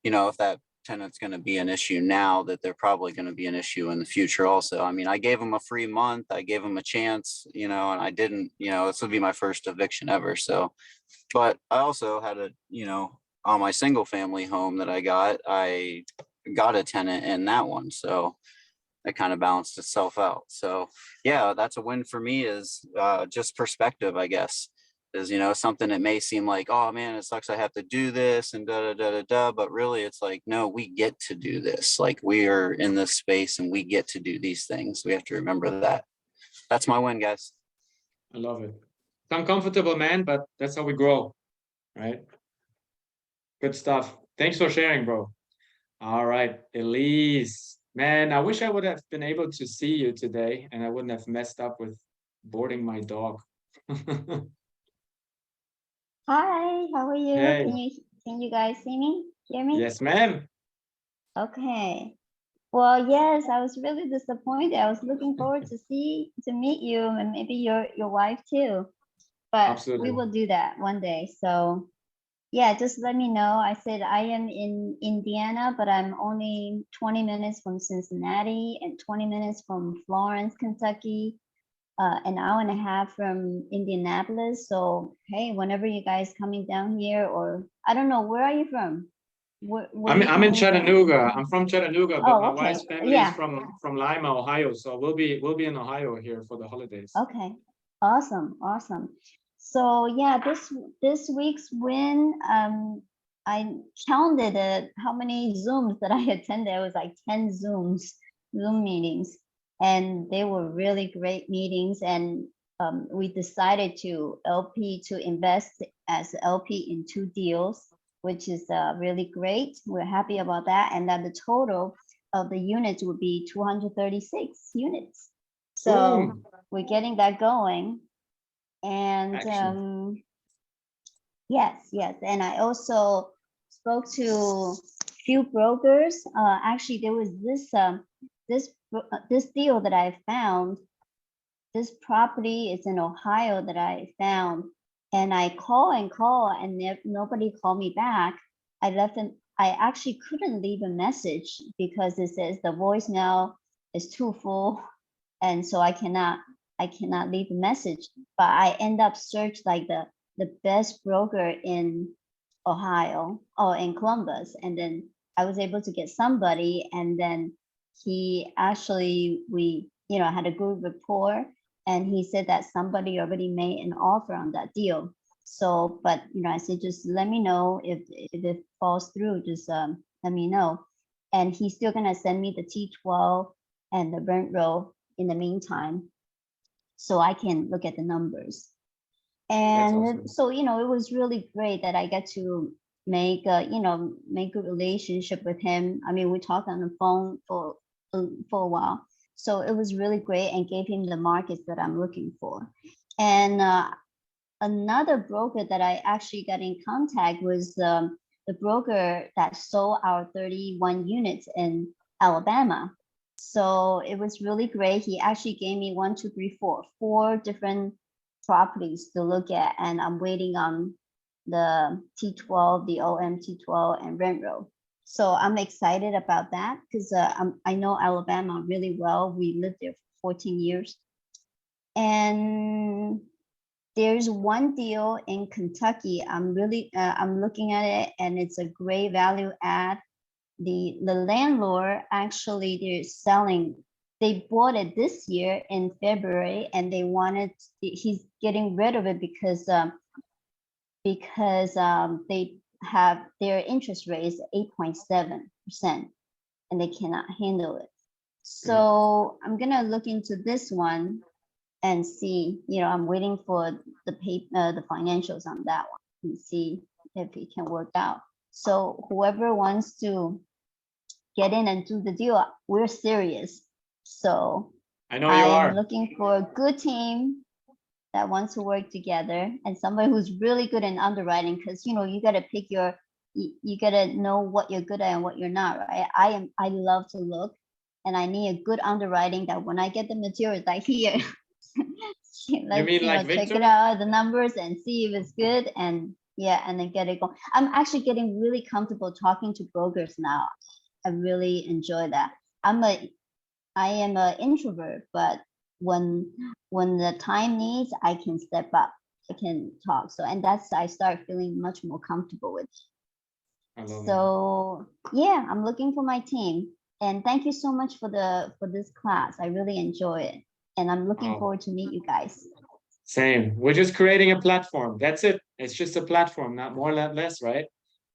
you know, if that tenant's going to be an issue now, that they're probably going to be an issue in the future also. I mean, I gave them a free month, I gave them a chance, you know, and I didn't, you know, this would be my first eviction ever. So, but I also had a, you know, on my single family home that I got a tenant in that one. So it kind of balanced itself out. So yeah, that's a win for me, is just perspective, I guess. Is, you know, something that may seem like, oh man, it sucks I have to do this and da da da da da, but really it's like, no, we get to do this. Like, we are in this space and we get to do these things. We have to remember that. That's my win, guys. I love it. It's uncomfortable, man, but that's how we grow, right? Good stuff. Thanks for sharing, bro. All right, Elise. Man, I wish I would have been able to see you today and I wouldn't have messed up with boarding my dog. Hi, how are you? Hey. Can you guys see me? Hear me? Yes, ma'am. Okay. Well, yes, I was really disappointed. I was looking forward to meet you and maybe your wife too. But Absolutely. we will do that one day. So yeah, just let me know. I said I am in Indiana, but I'm only 20 minutes from Cincinnati and 20 minutes from Florence, Kentucky. An hour and a half from Indianapolis. So hey, whenever you guys coming down here, or I don't know, where are you from? Where I'm you I'm in coming from? Chattanooga. I'm from Chattanooga, but Oh, my okay. wife's family is Yeah. from Lima, Ohio. So we'll be in Ohio here for the holidays. Okay. Awesome. Awesome. So yeah, this week's win, I counted it, how many Zooms that I attended. It was like 10 Zoom meetings, and they were really great meetings. And we decided to invest as LP in 2 deals, which is really great. We're happy about that. And that the total of the units would be 236 units. So Boom. we're getting that going. And Action. yes. And I also spoke to few brokers. Actually, there was this deal that I found. This property is in Ohio that I found, and I call, and nobody called me back. I actually couldn't leave a message because it says the voicemail is too full, and so I cannot leave a message. But I end up search like the best broker in Ohio or in Columbus, and then I was able to get somebody, and then we had a good rapport, and he said that somebody already made an offer on that deal. So, but I said, just let me know if it falls through, just let me know. And he's still gonna send me the T12 and the rent roll in the meantime, so I can look at the numbers. And awesome. so, it was really great that I get to make a relationship with him. I mean, we talked on the phone for a while. So it was really great and gave him the markets that I'm looking for. And another broker that I actually got in contact was the broker that sold our 31 units in Alabama. So it was really great. He actually gave me 4 different properties to look at, and I'm waiting on the T12, the OM T12, and rent roll. So I'm excited about that because I know Alabama really well. We lived there for 14 years. And there's one deal in Kentucky. I'm looking at it, and it's a great value add. The landlord actually, they bought it this year in February, and he's getting rid of it because they have their interest rate is 8.7%, and they cannot handle it. So I'm gonna look into this one and see. I'm waiting for the financials on that one and see if it can work out. So whoever wants to get in and do the deal, we're serious. So I know you are. I'm looking for a good team that wants to work together, and somebody who's really good in underwriting, because you gotta pick you gotta know what you're good at and what you're not, right? I love to look, and I need a good underwriting that when I get the materials like here, let's mean like check Victor? it out, the numbers, and see if it's good, and Yeah, and then get it going. I'm actually getting really comfortable talking to brokers now. I really enjoy that. I am an introvert, but when the time needs, I can step up. I can talk. So, and I start feeling much more comfortable with it. I love it. So yeah, I'm looking for my team. And thank you so much for this class. I really enjoy it. And I'm looking Oh. forward to meet you guys. Same. We're just creating a platform. That's it. It's just a platform, not more, not less, right?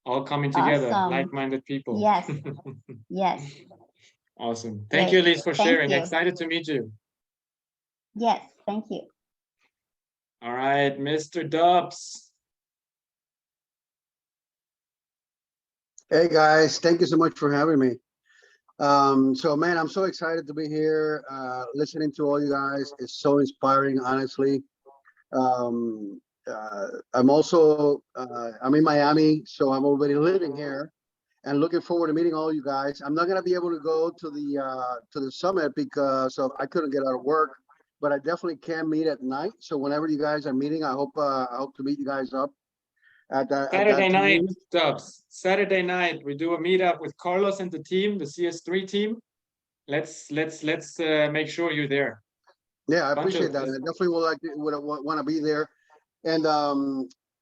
All coming together, Awesome. like-minded people. Yes. Yes. Awesome. Thank you, Great. Elise, for Thank sharing. you. Excited to meet you. Yes, thank you. All right, Mr. Dubs. Hey guys, thank you so much for having me. So man, I'm so excited to be here, listening to all you guys. It's so inspiring, honestly. I'm also, I'm in Miami, so I'm already living here and looking forward to meeting all you guys. I'm not gonna be able to go to the summit because I couldn't get out of work, but I definitely can meet at night. So whenever you guys are meeting, I hope to meet you guys up at that Saturday night, time. Dubs. Saturday night, we do a meetup with Carlos and the team, the CS3 team. Let's make sure you're there. Yeah, I Bunch appreciate of- that. I definitely would want to be there. And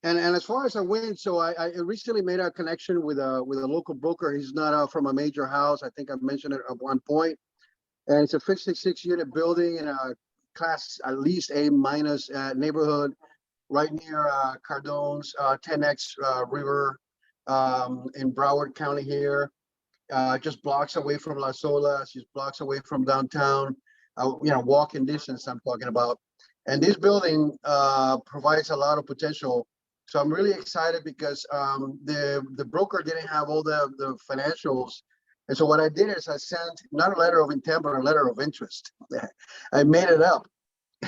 as far as I went, so I recently made a connection with a local broker. He's not from a major house. I think I mentioned it at one point. And it's a 56 unit building in a class at least A minus neighborhood, right near Cardone's 10X River in Broward County here. Just blocks away from La Sola, just blocks away from downtown. Walking distance I'm talking about. And this building provides a lot of potential. So I'm really excited because the broker didn't have all the financials. And so what I did is I sent not a letter of intent, but a letter of interest. I made it up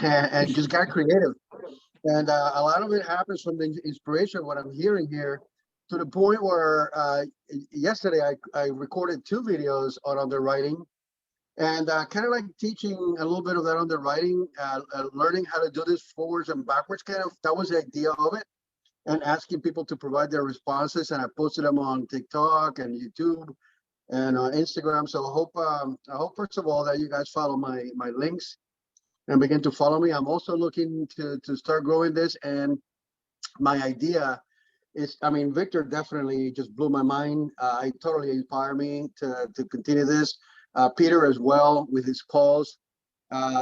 and just got creative. And a lot of it happens from the inspiration of what I'm hearing here, to the point where yesterday I recorded 2 videos on underwriting, and kind of like teaching a little bit of that underwriting, learning how to do this forwards and backwards. That was the idea of it, and asking people to provide their responses. And I posted them on TikTok and YouTube and Instagram. So I hope first of all that you guys follow my links and begin to follow me. I'm also looking to start growing this, and my idea is, I mean, Victor definitely just blew my mind. I totally inspire me to continue this. Peter as well with his calls.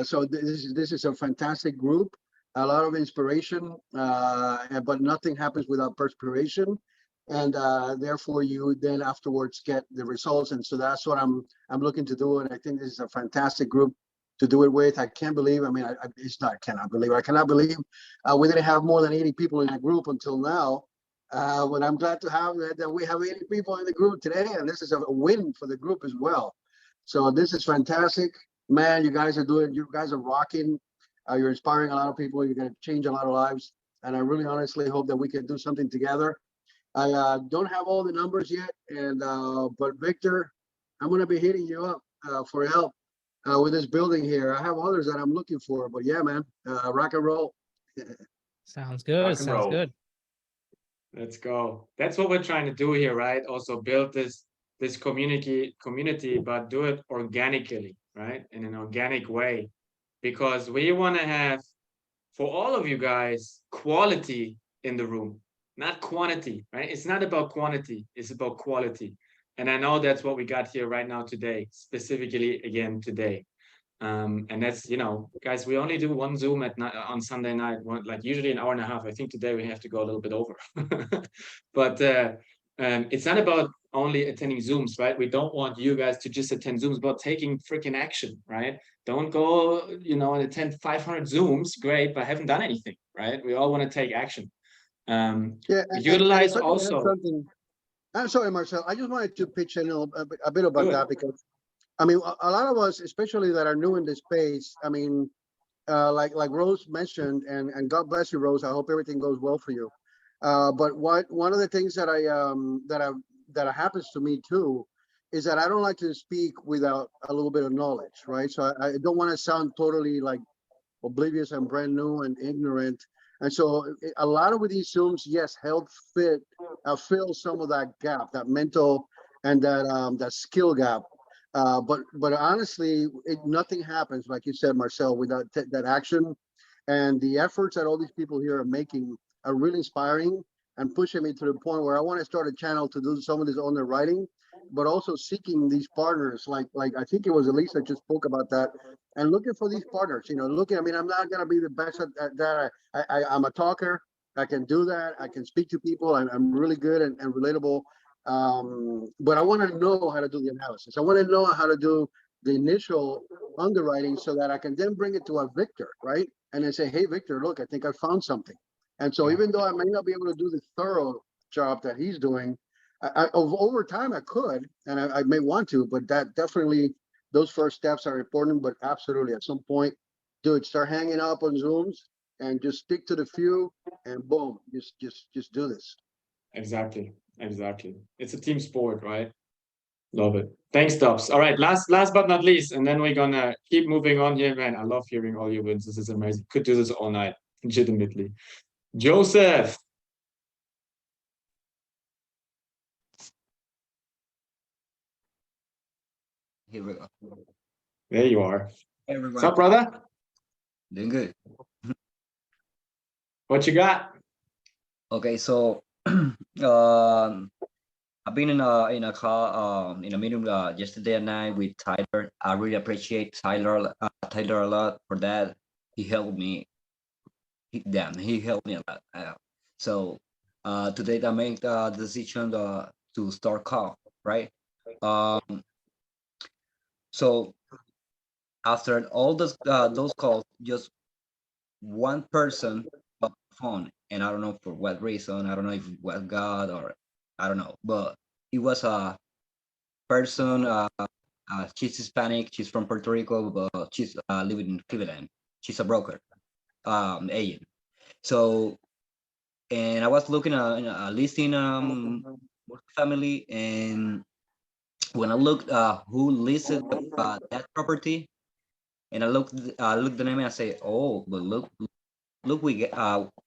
So this is a fantastic group, a lot of inspiration, but nothing happens without perspiration. And therefore you then afterwards get the results. And so that's what I'm looking to do. And I think this is a fantastic group to do it with. I can't believe, I mean, I cannot believe we didn't have more than 80 people in the group until now. But I'm glad to have that we have 80 people in the group today, and this is a win for the group as well. So this is fantastic, man. You guys are rocking. You're inspiring a lot of people. You're going to change a lot of lives, and I really honestly hope that we can do something together. I don't have all the numbers yet, but Victor, I'm going to be hitting you up for help with this building here. I have others that I'm looking for, but yeah, man, rock and roll. Sounds good. Rock and Sounds roll. good. Let's go. That's what we're trying to do here, right? Also build this community, but do it organically, right? In an organic way, because we want to have, for all of you guys, quality in the room, not quantity, right? It's not about quantity, it's about quality. And I know that's what we got here right now today, specifically again today. And that's, guys, we only do one Zoom at night on Sunday night, like usually an hour and a half. I think today we have to go a little bit over. But it's not about only attending Zooms, right? We don't want you guys to just attend Zooms, but taking freaking action, right? Don't go, and attend 500 Zooms, great, but haven't done anything, right? We all want to take action. Utilize if I could add also. something. I'm sorry, Marcel. I just wanted to pitch in a bit about that, because I mean, a lot of us, especially that are new in this space, I mean, like Rose mentioned, and God bless you, Rose. I hope everything goes well for you. But one of the things that that happens to me too is that I don't like to speak without a little bit of knowledge, right? So I don't want to sound totally like oblivious and brand new and ignorant. And so a lot of these Zooms, yes, help fill some of that gap, that mental and that skill gap. But honestly, nothing happens, like you said, Marcel, without that action. And the efforts that all these people here are making are really inspiring and pushing me to the point where I want to start a channel to do some of this on the writing, but also seeking these partners. Like I think it was Elise that just spoke about that, and looking for these partners. Looking. I mean, I'm not gonna be the best at that. I'm a talker. I can do that. I can speak to people. I'm really good and relatable. But I want to know how to do the analysis. I want to know how to do the initial underwriting so that I can then bring it to a Victor, right? And then say, hey, Victor, look, I think I found something. And so even though I may not be able to do the thorough job that he's doing, over time I could, and I may want to, but that definitely, those first steps are important. But absolutely, at some point, start hanging up on Zooms and just stick to the few, and boom, just do this. Exactly. It's a team sport, right? Love it. Thanks, Dubs. All right, last but not least, and then we're gonna keep moving on here, man. I love hearing all your wins. This is amazing. Could do this all night, legitimately. Joseph. Here we go. There you are. Hey, everyone. What's up, brother? Doing good. What you got? Okay, so I've been in a call in a meeting yesterday at night with Tyler. I really appreciate Tyler a lot for that. He helped me. He helped me a lot. So today I made the decision to start call, right? So after all those calls, just one person got the phone, and I don't know for what reason. I don't know if it was God or I don't know, but it was a person. She's Hispanic. She's from Puerto Rico, but she's living in Cleveland. She's a broker, agent. So, and I was looking at a listing, multifamily, and when I looked who listed that property, and I looked the name and I say, oh, but look we get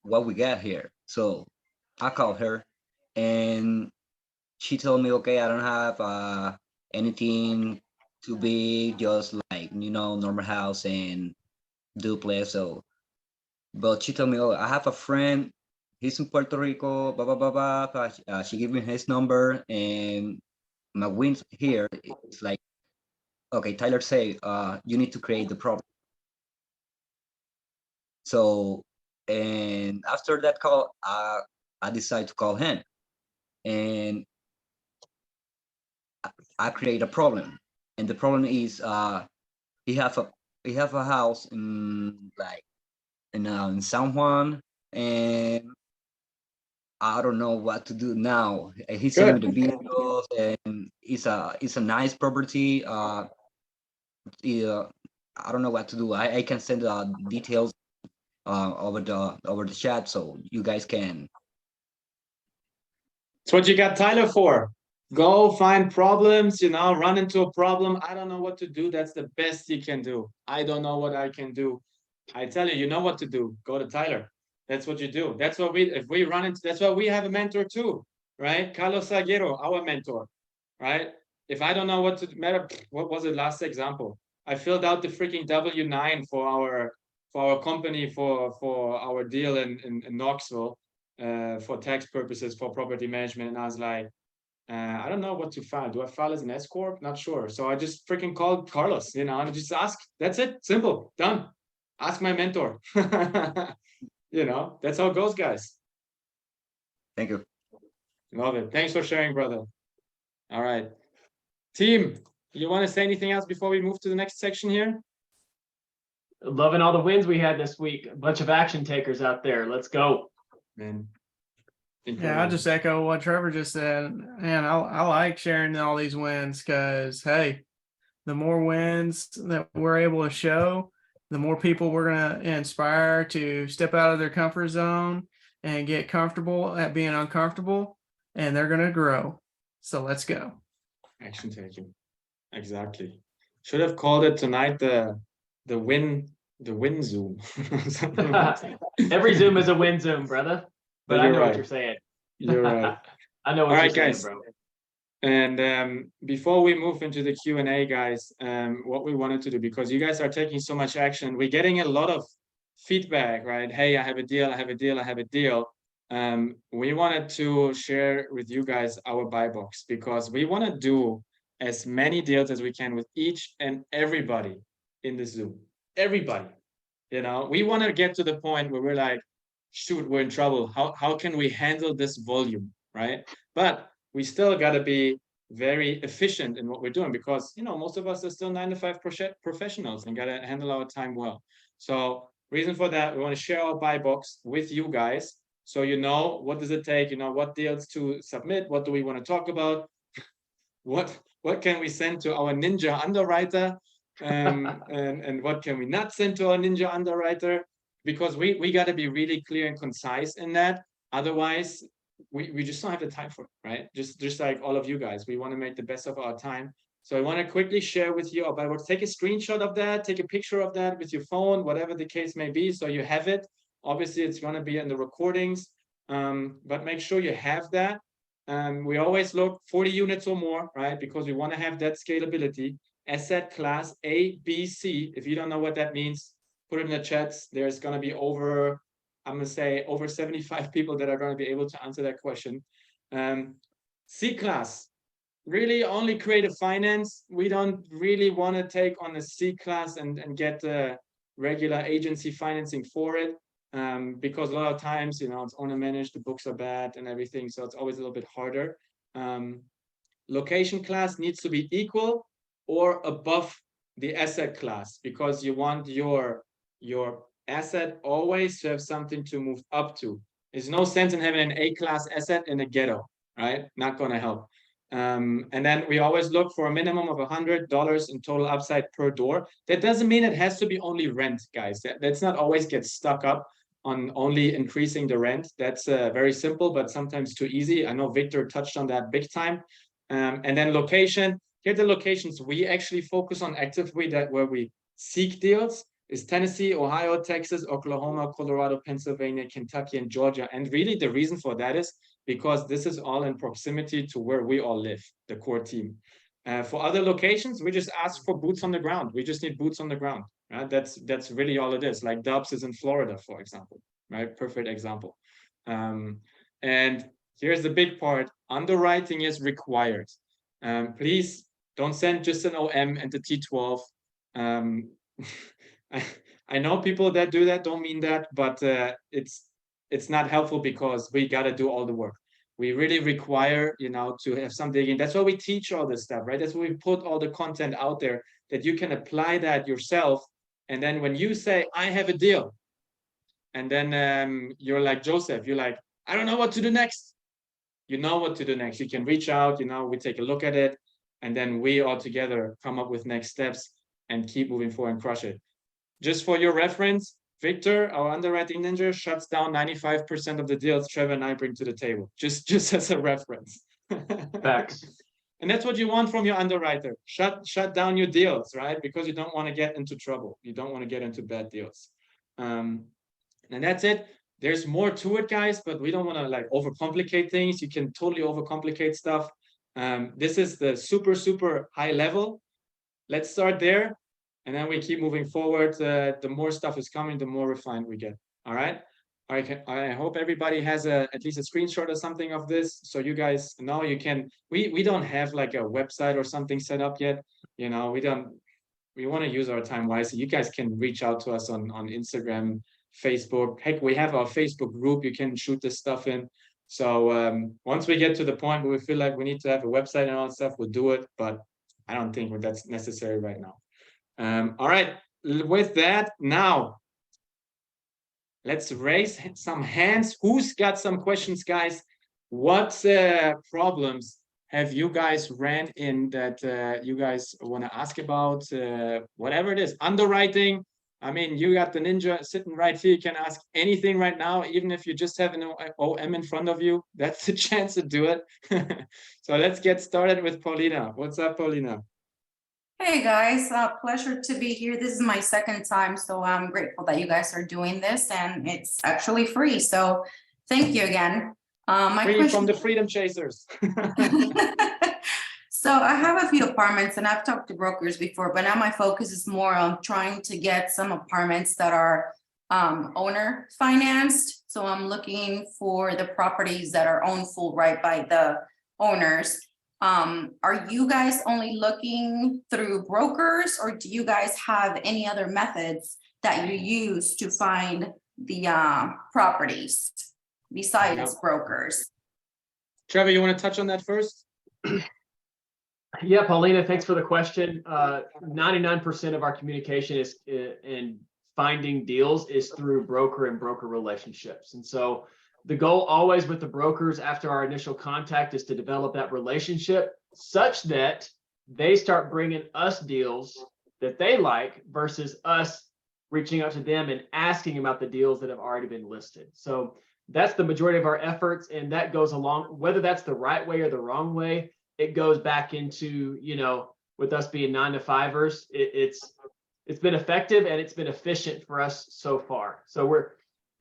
what we got here. So I called her, and she told me, okay, I don't have anything too big, just like normal house and duplex. So, but she told me, oh, I have a friend. He's in Puerto Rico. Blah blah blah blah. She gave me his number, and my wins here. It's like, okay, Tyler say, you need to create the problem. So, and after that call, I decided to call him, and I create a problem. And the problem is, he have a house in in San Juan, and I don't know what to do now. He's sending me the videos, and it's a nice property. Yeah, I don't know what to do. I can send details over the chat, so you guys can. It's what you got Tyler for. Go find problems, run into a problem. I don't know what to do. That's the best you can do. I don't know what I can do. I tell you, you know what to do. Go to Tyler. That's what you do. That's what that's why we have a mentor too, right? Carlos Aguero, our mentor, right? If I don't know what was the last example? I filled out the freaking W-9 for our company for our deal in Knoxville for tax purposes for property management, and I was like, I don't know what to file. Do I file as an S corp? Not sure. So I just freaking called Carlos, and I just ask. That's it. Simple. Done. Ask my mentor. That's how it goes, guys. Thank you. Love it. Thanks for sharing, brother. All right. Team, you want to say anything else before we move to the next section here? Loving all the wins we had this week. A bunch of action takers out there. Let's go. Man. Yeah, I'll just echo what Trevor just said. Man, I like sharing all these wins because, hey, the more wins that we're able to show, the more people we're going to inspire to step out of their comfort zone and get comfortable at being uncomfortable, and they're going to grow. So let's go. Action taking. Exactly. Should have called it tonight the the win Zoom. Something like that. Every Zoom is a win Zoom, brother. But I You're know right. what you're saying. You're right. I know what All you're right, saying, guys. bro. And before we move into the Q&A, guys, what we wanted to do, because you guys are taking so much action, we're getting a lot of feedback, right? Hey, I have a deal, I have a deal, I have a deal. We wanted to share with you guys our buy box, because we want to do as many deals as we can with each and everybody in the Zoom. Everybody. You know, we want to get to the point where we're like, shoot, we're in trouble. How can we handle this volume, right? But we still got to be very efficient in what we're doing, because, you know, most of us are still 9-to-5 professionals and got to handle our time well. So reason for that, we want to share our buy box with you guys. So, you know, what does it take? You know, what deals to submit? What do we want to talk about? What can we send to our ninja underwriter? And what can we not send to our ninja underwriter? Because we got to be really clear and concise in that. Otherwise, we just don't have the time for it, right? Just like all of you guys, we want to make the best of our time. So I want to quickly share with you our buy box. Take a screenshot of that, take a picture of that with your phone, whatever the case may be, so you have it. Obviously, it's going to be in the recordings, but make sure you have that. We always look 40 units or more, right? Because we want to have that scalability. Asset class A, B, C. If you don't know what that means, put it in the chats. There's going to be over 75 people that are going to be able to answer that question. C class, really only creative finance. We don't really want to take on a C class and get regular agency financing for it. Because a lot of times, you know, it's owner managed, the books are bad and everything. So it's always a little bit harder. Location class needs to be equal or above the asset class, because you want your asset always to have something to move up to. There's no sense in having an A-class asset in a ghetto, right? Not going to help. And then we always look for a minimum of $100 in total upside per door. That doesn't mean it has to be only rent, guys. That's not always get stuck up on only increasing the rent. That's very simple, but sometimes too easy. I know Victor touched on that big time. And then location. Here are the locations we actually focus on actively, that where we seek deals is Tennessee, Ohio, Texas, Oklahoma, Colorado, Pennsylvania, Kentucky, and Georgia. And really the reason for that is because this is all in proximity to where we all live, the core team. For other locations, we just ask for boots on the ground. We just need boots on the ground. Right? That's really all it is. Like Dubs is in Florida, for example. Right? Perfect example. And here's the big part. Underwriting is required. Please don't send just an OM and the T12. I know people that do that don't mean that, but it's not helpful, because we got to do all the work. We really require, you know, to have some digging. That's why we teach all this stuff, right? That's why we put all the content out there, that you can apply that yourself. And then when you say, I have a deal, and then you're like Joseph, you're like, I don't know what to do next. You know what to do next. You can reach out, you know, we take a look at it, and then we all together come up with next steps and keep moving forward and crush it. Just for your reference, Victor, our underwriting ninja, shuts down 95% of the deals Trevor and I bring to the table, just as a reference. Facts. And that's what you want from your underwriter. Shut down your deals, right? Because you don't want to get into trouble. You don't want to get into bad deals. And that's it. There's more to it, guys, but we don't want to like overcomplicate things. You can totally overcomplicate stuff. This is the super, super high level. Let's start there. And then we keep moving forward. The more stuff is coming, the more refined we get. All right. I hope everybody has at least a screenshot or something of this, so you guys know you can. We don't have like a website or something set up yet. You know, we want to use our time wisely. You guys can reach out to us on Instagram, Facebook. Heck, we have our Facebook group. You can shoot this stuff in. So once we get to the point where we feel like we need to have a website and all that stuff, we'll do it. But I don't think that's necessary right now. All right, with that, now let's raise some hands. Who's got some questions, guys? What problems have you guys ran in that you guys want to ask about? Whatever it is, underwriting. I mean, you got the ninja sitting right here. You can ask anything right now, even if you just have an OM in front of you. That's the chance to do it. So let's get started with Paulina. What's up, Paulina? Hey guys, pleasure to be here. This is my second time, so I'm grateful that you guys are doing this and it's actually free. So thank you again. My Free question. from the freedom chasers. So I have a few apartments and I've talked to brokers before, but now my focus is more on trying to get some apartments that are owner financed. So I'm looking for the properties that are owned full right by the owners. Are you guys only looking through brokers, or do you guys have any other methods that you use to find the properties besides brokers? Trevor, you want to touch on that first? Yeah, Paulina, thanks for the question. 99% of our communication is in finding deals is through broker and broker relationships. And so the goal always with the brokers after our initial contact is to develop that relationship such that they start bringing us deals that they like versus us reaching out to them and asking about the deals that have already been listed. So that's the majority of our efforts. And that goes along, whether that's the right way or the wrong way, it goes back into, you know, with us being 9-to-5ers, it's been effective and it's been efficient for us so far. So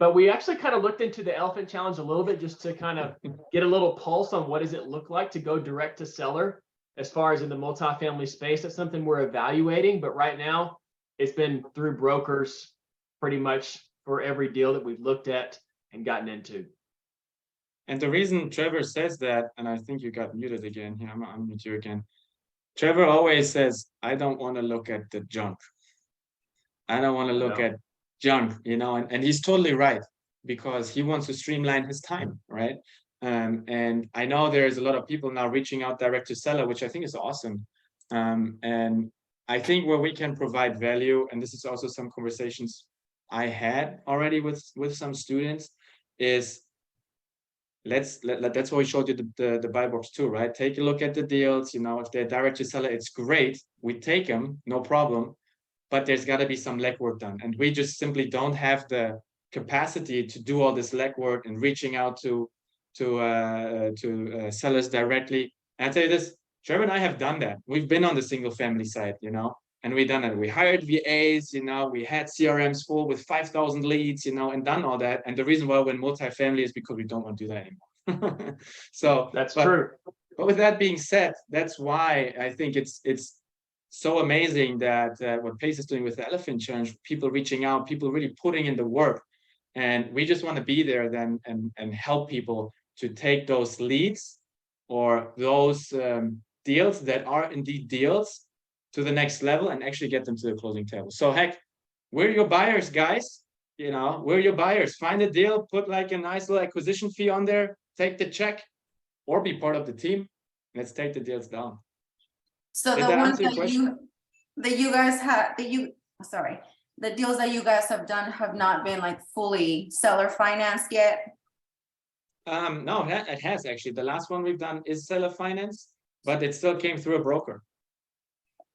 but we actually kind of looked into the elephant challenge a little bit just to kind of get a little pulse on what does it look like to go direct to seller as far as in the multifamily space. That's something we're evaluating, but right now it's been through brokers pretty much for every deal that we've looked at and gotten into. And the reason Trevor says that, and I think you got muted again. Yeah, I'm gonna unmute you again. Trevor always says, I don't want to look at the junk. I don't want to look at junk, you know, and he's totally right, because he wants to streamline his time, right? And I know there's a lot of people now reaching out direct to seller, which I think is awesome. And I think where we can provide value, and this is also some conversations I had already with some students, is that's why we showed you the buy box too, right? Take a look at the deals, you know, if they're direct to seller, it's great. We take them, no problem. But there's got to be some legwork done. And we just simply don't have the capacity to do all this legwork and reaching out to sellers directly. And I tell you this, Trevor and I have done that. We've been on the single family side, you know, and we've done it. We hired VAs, you know, we had CRMs full with 5,000 leads, you know, and done all that. And the reason why we're in multifamily is because we don't want to do that anymore. So that's true. But with that being said, that's why I think it's so amazing that what Pace is doing with the Elephant Challenge, people reaching out, people really putting in the work. And we just want to be there then and help people to take those leads or those deals that are indeed deals to the next level and actually get them to the closing table. So heck, we're your buyers, guys. You know, we're your buyers. Find a deal, put like a nice little acquisition fee on there, take the check, or be part of the team. Let's take the deals down. So the ones that you guys have, the deals that you guys have done have not been like fully seller financed yet? No, it has actually. The last one we've done is seller finance, but it still came through a broker.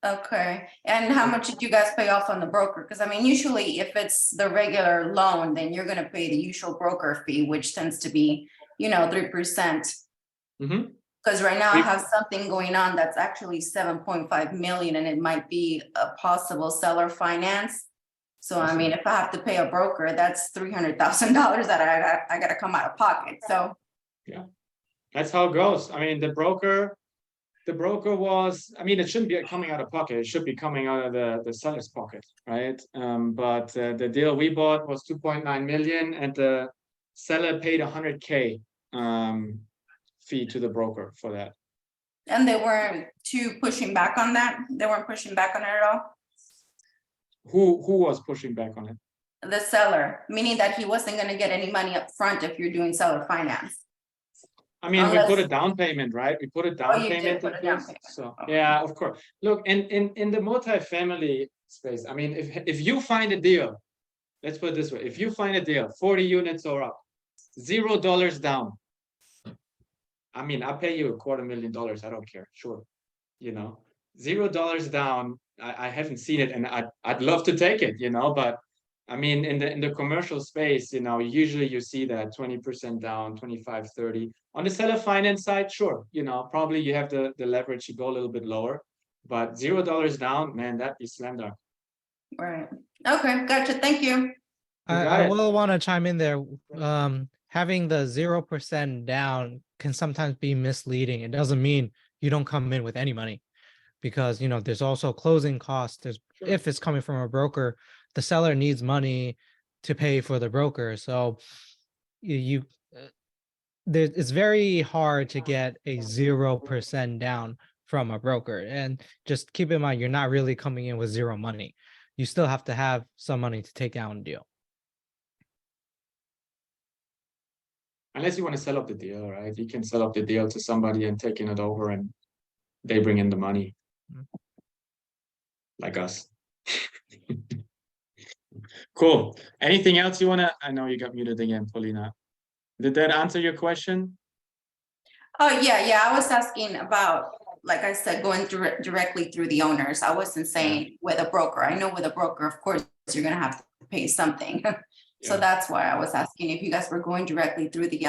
Okay, and how much did you guys pay off on the broker? Because I mean, usually if it's the regular loan, then you're gonna pay the usual broker fee, which tends to be, you know, 3%. Mm-hmm. Because right now I have something going on that's actually 7.5 million and it might be a possible seller finance. So I mean, if I have to pay a broker, that's $300,000 that I gotta come out of pocket, so. Yeah, that's how it goes. I mean, the broker was, I mean, it shouldn't be coming out of pocket. It should be coming out of the seller's pocket, right? But the deal we bought was 2.9 million and the seller paid 100K fee to the broker for that. And they weren't too pushing back on that? They weren't pushing back on it at all? Who was pushing back on it? The seller, meaning that he wasn't gonna get any money up front if you're doing seller finance. I mean, we put a down payment, right? We put a down payment in place. So yeah, of course. Look, in the multifamily space, I mean, if you find a deal, let's put it this way, if you find a deal, 40 units or up, $0 down. I mean, I'll pay you $250,000. I don't care. Sure. You know, $0 down. I haven't seen it and I'd love to take it, you know, but I mean, in the commercial space, you know, usually you see that 20% down, 25, 30. On the seller finance side, sure, you know, probably you have the leverage to go a little bit lower, But $0 down, man, that'd be slam dunk. Right. Okay, gotcha. Thank you. got I it. will want to chime in there. Having the 0% down can sometimes be misleading. It doesn't mean you don't come in with any money, because there's also closing costs. There's if it's coming from a broker, the seller needs money to pay for the broker. So it's very hard to get a 0% down from a broker. And just keep in mind, you're not really coming in with zero money. You still have to have some money to take down a deal. Unless you want to sell up the deal, right? You can sell up the deal to somebody and taking it over and they bring in the money. Like us. Cool. Anything else you wanna? I know you got muted again, Paulina. Did that answer your question? Oh, yeah. I was asking about, like I said, going directly through the owners. I wasn't saying with a broker. I know with a broker, of course, you're gonna have to pay something. So that's why I was asking if you guys were going directly through the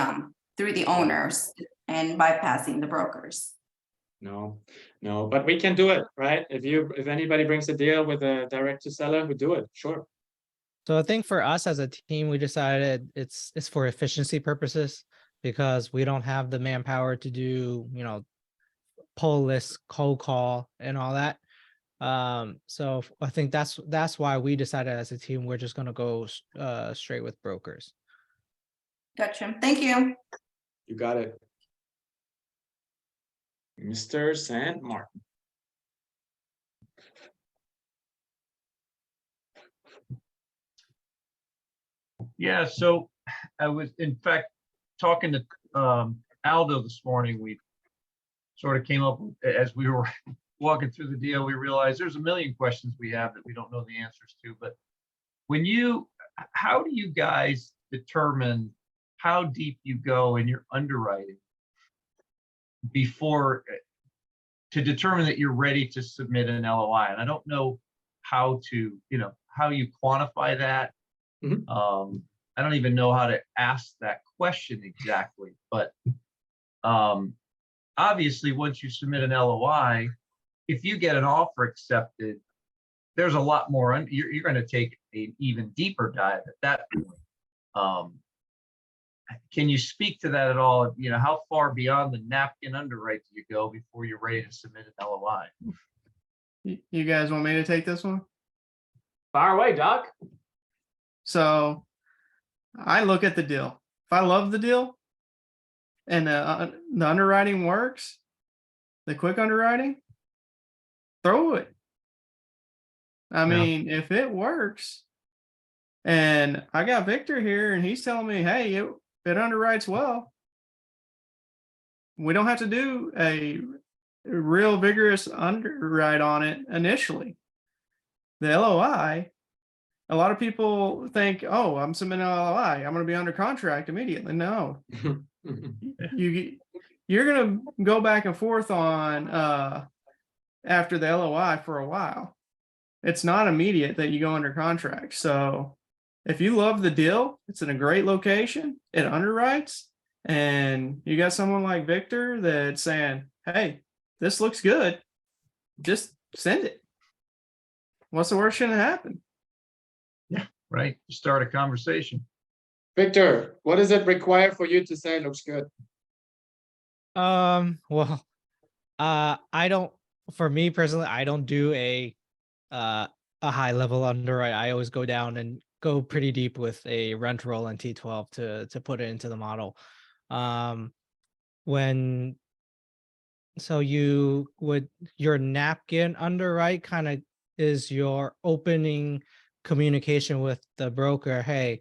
owners and bypassing the brokers. No, but we can do it, right? If anybody brings a deal with a direct to seller, we do it, sure. So I think for us as a team, we decided it's for efficiency purposes, because we don't have the manpower to do, pull list, cold call, and all that. So I think that's why we decided as a team we're just gonna go straight with brokers. Gotcha. Thank you. You got it. Mr. Saint Martin. Yeah, so I was in fact talking to Aldo this morning. We sort of came up as we were walking through the deal, we realized there's a million questions we have that we don't know the answers to. But how do you guys determine how deep you go in your underwriting before to determine that you're ready to submit an LOI? And I don't know how you quantify that. I don't even know how to ask that question exactly, but obviously once you submit an LOI, if you get an offer accepted, there's a lot more. You're going to take an even deeper dive at that point. Can you speak to that at all? How far beyond the napkin underwrite do you go before you're ready to submit an LOI? You guys want me to take this one? Fire away, Doc. So I look at the deal. If I love the deal and the underwriting works, the quick underwriting, throw it. I mean, if it works, and I got Victor here and he's telling me, hey, it underwrites well, we don't have to do a real vigorous underwrite on it initially. The LOI, a lot of people think, oh, I'm submitting an LOI, I'm going to be under contract immediately. No. You're going to go back and forth on after the LOI for a while. It's not immediate that you go under contract. So if you love the deal, it's in a great location, it underwrites, and you got someone like Victor that's saying, hey, this looks good, just send it. What's the worst going to happen? Yeah, right. Start a conversation. Victor, what does it require for you to say it looks good? Well, for me personally, I don't do a high level underwrite. I always go down and go pretty deep with a rent roll and T12 to put it into the model. Your napkin underwrite kind of is your opening communication with the broker. Hey,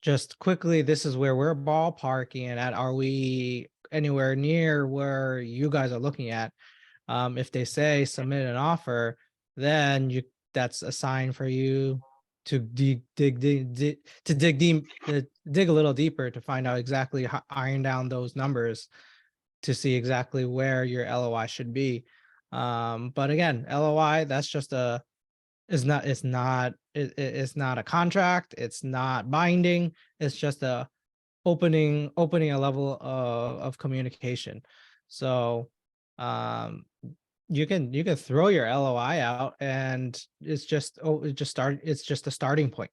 just quickly, this is where we're ballparking at. Are we anywhere near where you guys are looking at? If they say submit an offer, then that's a sign for you to dig a little deeper to find out exactly how iron down those numbers to see exactly where your LOI should be. But again, LOI, that's just it's not a contract. It's not binding. It's just a opening a level of communication. So you can throw your LOI out, and it's just it's just a starting point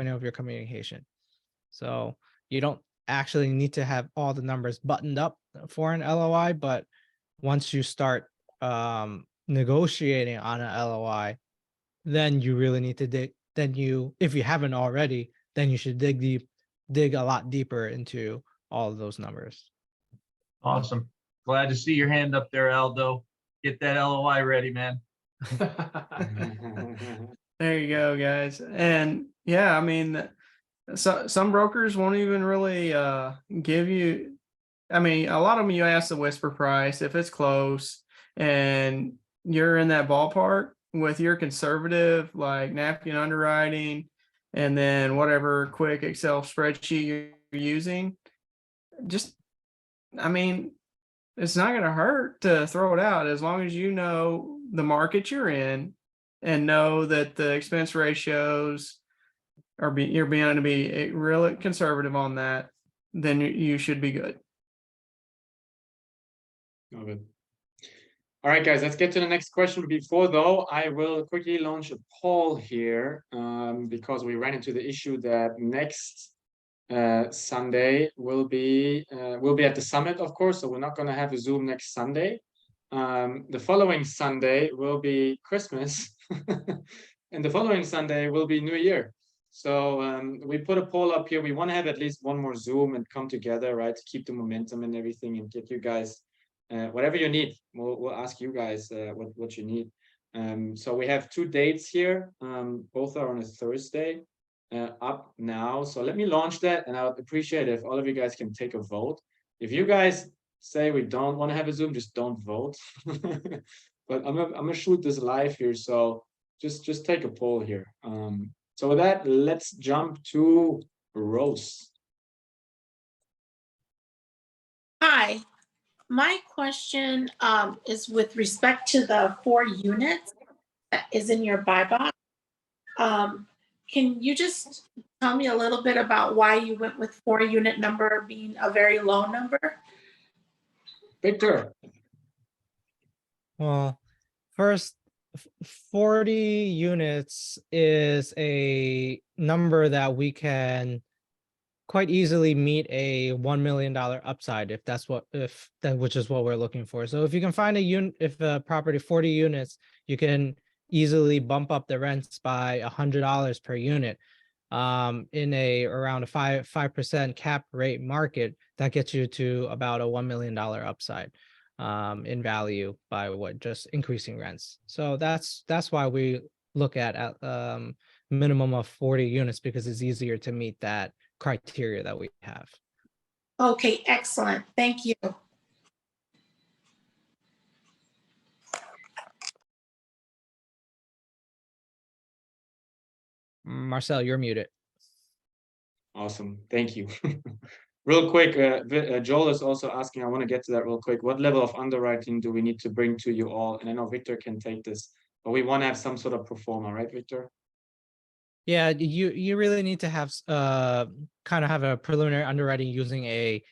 of your communication. So you don't actually need to have all the numbers buttoned up for an LOI, but once you start negotiating on an LOI, then you really need to dig. Then if you haven't already, then you should dig a lot deeper into all of those numbers. Awesome. Glad to see your hand up there, Aldo. Get that LOI ready, man. There you go, guys. And yeah, I mean, some brokers won't even really give you, I mean, a lot of them you ask the whisper price if it's close and you're in that ballpark with your conservative like napkin underwriting and then whatever quick Excel spreadsheet you're using. Just, I mean, it's not going to hurt to throw it out as long as you know the market you're in and know that the expense ratios you're being to be really conservative on that, then you should be good. Love it. All right, guys, let's get to the next question. Before though, I will quickly launch a poll here because we ran into the issue that next Sunday will be at the summit, of course. So we're not going to have a Zoom next Sunday. The following Sunday will be Christmas, and the following Sunday will be New Year. So we put a poll up here. We want to have at least one more Zoom and come together, right, to keep the momentum and everything and get you guys whatever you need. We'll ask you guys what you need. So we have 2 dates here. Both are on a Thursday up now. So let me launch that, and I would appreciate it if all of you guys can take a vote. If you guys say we don't want to have a Zoom, just don't vote. But I'm gonna shoot this live here, so just take a poll here. So with that, let's jump to Rose. Hi, my question is with respect to the 4 units that is in your buy box. Can you just tell me a little bit about why you went with 4 unit number being a very low number? Victor. Well, first, 40 units is a number that we can quite easily meet a $1 million upside which is what we're looking for. So if you can find a property 40 units, you can easily bump up the rents by $100 per unit. In around a 5% cap rate market, that gets you to about a $1 million upside in value by just increasing rents. So that's why we look at minimum of 40 units, because it's easier to meet that criteria that we have. Okay, excellent. Thank you. Marcel, you're muted. Awesome. Thank you. Real quick, Joel is also asking, I want to get to that real quick. What level of underwriting do we need to bring to you all? And I know Victor can take this, but we want to have some sort of pro forma, right, Victor? Yeah, you really need to have kind of have a preliminary underwriting using a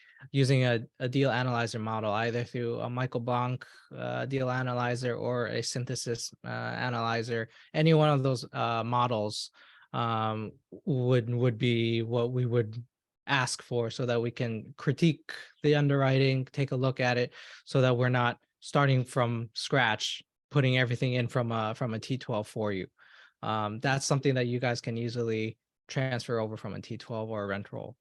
deal analyzer model, either through a Michael Blanc deal analyzer or a synthesis analyzer. Any one of those models would be what we would ask for, so that we can critique the underwriting, take a look at it, so that we're not starting from scratch, putting everything in from a T12 for you. That's something that you guys can easily transfer over from a T12 or a rent roll.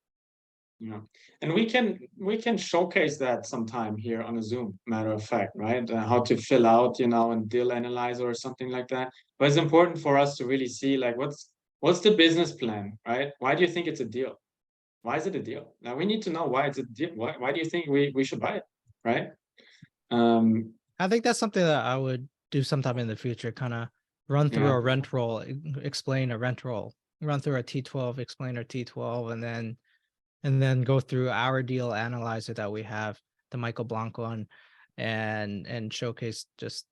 Yeah, and we can showcase that sometime here on a Zoom, matter of fact, right? How to fill out, a deal analyzer or something like that. But it's important for us to really see, like, what's the business plan, right? Why do you think it's a deal? Why is it a deal? Now we need to know why it's a deal. Why do you think we should buy it, right? I think that's something that I would do sometime in the future, kind of run through a rent roll, explain a rent roll, run through a T12, explain our T12, and then go through our deal analyzer that we have, the Michael Blanc one, and showcase just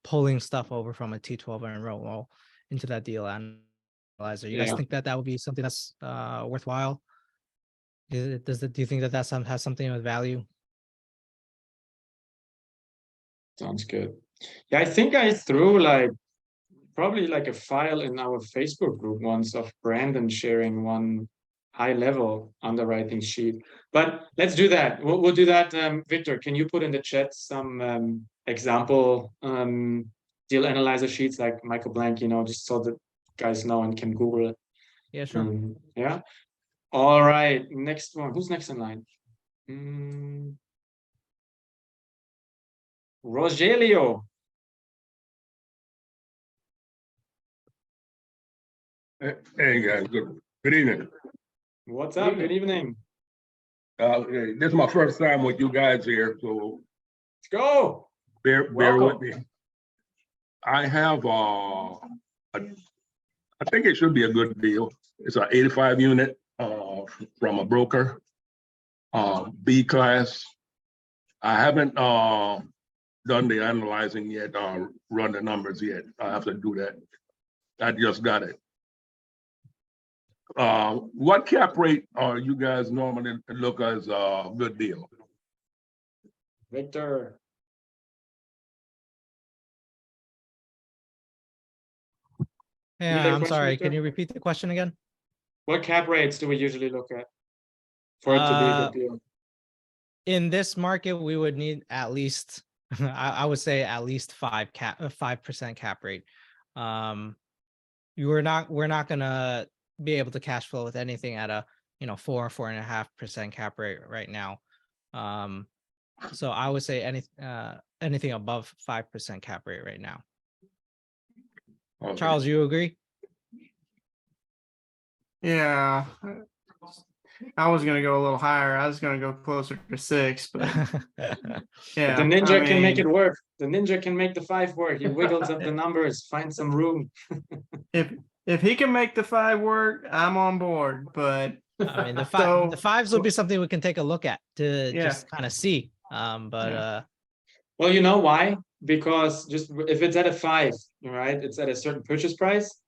pulling stuff over from a T12 and rent roll into that deal analyzer. You guys think that would be something that's worthwhile? Do you think that has something of value? Sounds good. Yeah, I think I threw like probably like a file in our Facebook group once of Brandon sharing one high level underwriting sheet. But let's do that. We'll do that. Victor, can you put in the chat some example deal analyzer sheets like Michael Blank, just so that guys know and can Google it. Yeah, sure. Yeah. All right. Next one. Who's next in line? Rogelio. Hey guys, good evening. What's up? Good evening. This is my first time with you guys here, so let's go. Bear with me. I have I think it should be a good deal. It's an 85 unit from a broker, B class. I haven't done the analyzing yet, run the numbers yet. I have to do that. I just got it. What cap rate are you guys normally look as a good deal? Victor. Yeah, I'm sorry. Can you repeat the question again? What cap rates do we usually look at for it to be a good deal? In this market, we would need at least, I would say at least 5% cap rate. We're not gonna be able to cash flow with anything at a 4.5% cap rate right now. So I would say anything above 5% cap rate right now. Okay. Charles, you agree? Yeah. I was gonna go a little higher. I was gonna go closer to 6, but yeah. The ninja can make it work. The ninja can make the 5 work. He wiggles up the numbers, finds some room. If he can make the 5 work, I'm on board. But I mean, the fives will be something we can take a look at to just kind of see. Well, you know why? Because just if it's at a 5, right? It's at a certain purchase price.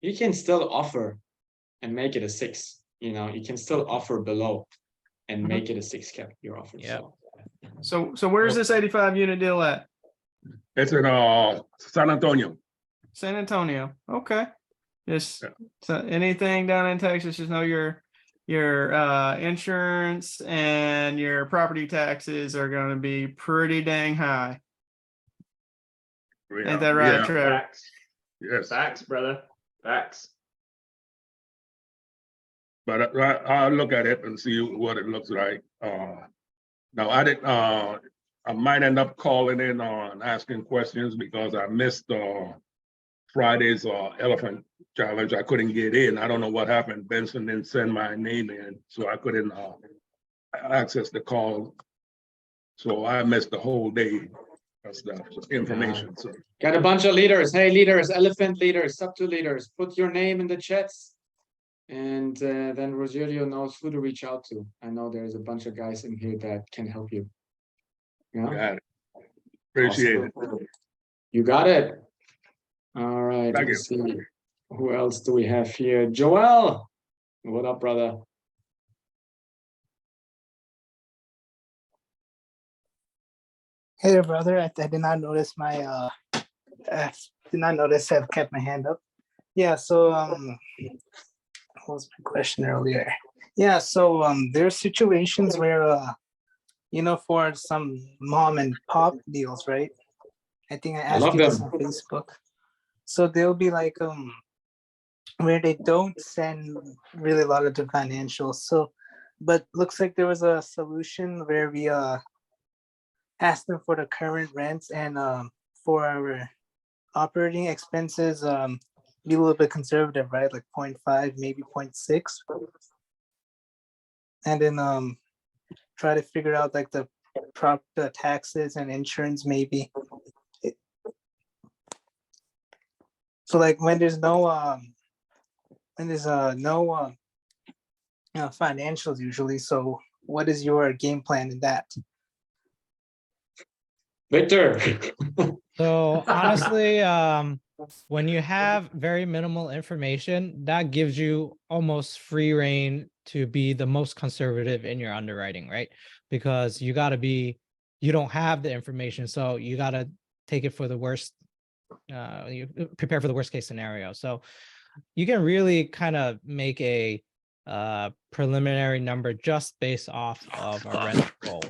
You can still offer and make it a 6. You can still offer below and make it a 6 cap your offer. Yeah. So where's this 85 unit deal at? It's in San Antonio. San Antonio. Okay. Just so anything down in Texas, just know your insurance and your property taxes are going to be pretty dang high. Yeah. Ain't that right, Yeah. Trevor? Facts. Yes. Facts, brother. Facts. But I'll look at it and see what it looks like. Now I might end up calling in and asking questions because I missed Friday's elephant challenge. I couldn't get in. I don't know what happened. Benson didn't send my name in, so I couldn't access the call. So I missed the whole day of stuff, information. So Got a bunch of leaders. Hey, leaders, elephant leaders, sub-2 leaders. Put your name in the chats. And then Rogelio knows who to reach out to. I know there's a bunch of guys in here that can help you. Got it. Appreciate it. You got it. All right. Thank Let's see. Who else do we have here? Joel. What up, brother? Hey there, brother. I did not notice I've kept my hand up. Yeah, so what was my question earlier? Yeah, so there's situations where for some mom and pop deals, right? I think I asked love you this them. on Facebook. So they'll be like where they don't send really a lot of the financials. So, but looks like there was a solution where we asked them for the current rents and for our operating expenses, be a little bit conservative, right? Like 0.5, maybe 0.6. And then try to figure out like the taxes and insurance maybe. So like when there's no financials usually. So what is your game plan in that? Victor. So honestly, when you have very minimal information, that gives you almost free reign to be the most conservative in your underwriting, right? Because you don't have the information. So you got to take it for the worst, you prepare for the worst case scenario. So you can really kind of make a preliminary number just based off of a rent roll,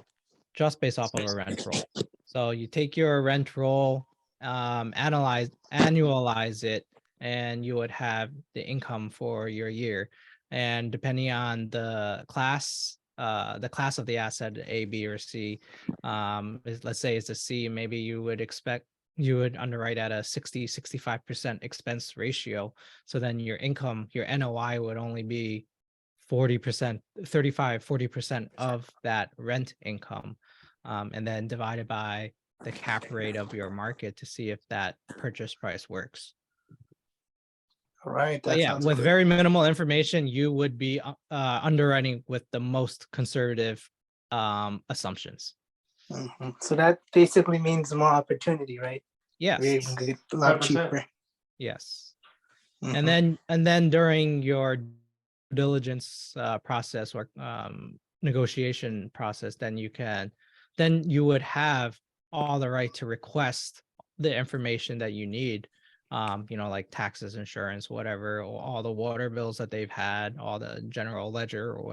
So you take your rent roll, annualize it, and you would have the income for your year. And depending on the class of the asset, A, B, or C, let's say it's a C, maybe you would underwrite at a 65% expense ratio. So then your income, your NOI would only be 40%, 40% of that rent income, and then divided by the cap rate of your market to see if that purchase price works. All right. But yeah, with very minimal information, you would be underwriting with the most conservative assumptions. So that basically means more opportunity, right? Yes. We're able to get a lot 100%. cheaper. Yes. And then during your diligence process or negotiation process, then you would have all the right to request the information that you need, like taxes, insurance, whatever, all the water bills that they've had, all the general ledger or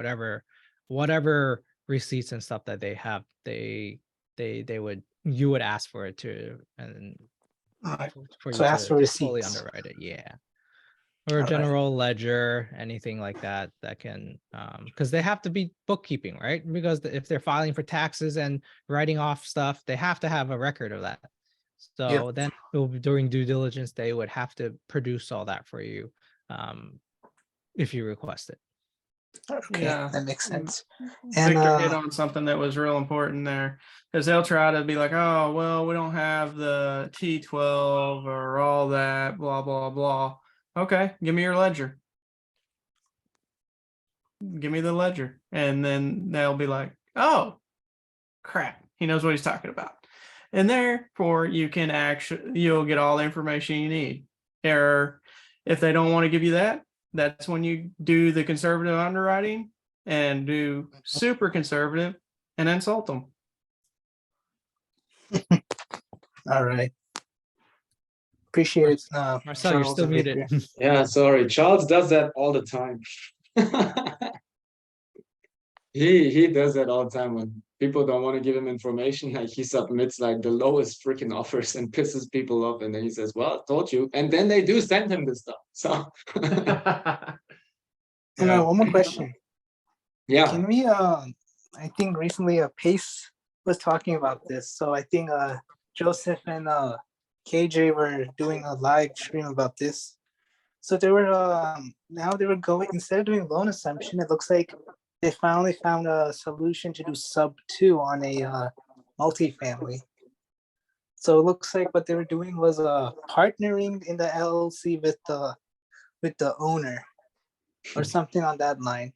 whatever receipts and stuff that they have, you would ask for it to, and for you So ask for to fully receipts. underwrite it. Yeah. Or All right. general ledger, anything like that can, because they have to be bookkeeping, right? Because if they're filing for taxes and writing off stuff, they have to have a record of that. So then during due diligence, they would have to produce all that for you, if you request it. Okay, Yeah. that makes sense. And Victor hit on something that was real important there, because they'll try to be like, oh, well, we don't have the T12 or all that, blah, blah, blah. Okay, give me your ledger. Give me the ledger. And then they'll be like, oh, crap. He knows what he's talking about. And therefore, you'll get all the information you need. Or if they don't want to give you that, that's when you do the conservative underwriting and do super conservative and insult them. all right. Appreciate it. Marcel, you're Charles still and muted. Victor. Yeah, sorry. Charles does that all the time. He does that all the time when people don't want to give him information. Like he submits like the lowest freaking offers and pisses people off, and then he says, "Well, I told you," and then they do send him this stuff. So, And one more question. yeah, Can we I think recently Pace was talking about this. So I think Joseph and KJ were doing a live stream about this. So they were now they were going, instead of doing loan assumption, it looks like they finally found a solution to do sub 2 on a multifamily. So it looks like what they were doing was partnering in the LLC with the owner or something on that line.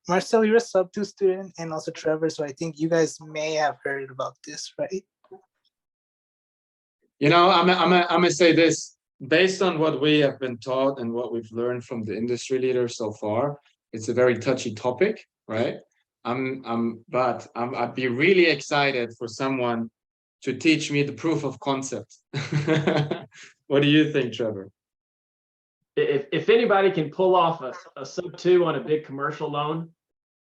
Marcel, you're a sub 2 student, and also Trevor, so I think you guys may have heard about this, right? you know, I'm gonna say this based on what we have been taught and what we've learned from the industry leaders so far. It's a very touchy topic, right? But I'd be really excited for someone to teach me the proof of concept. What do you think, Trevor? If anybody can pull off a sub 2 on a big commercial loan,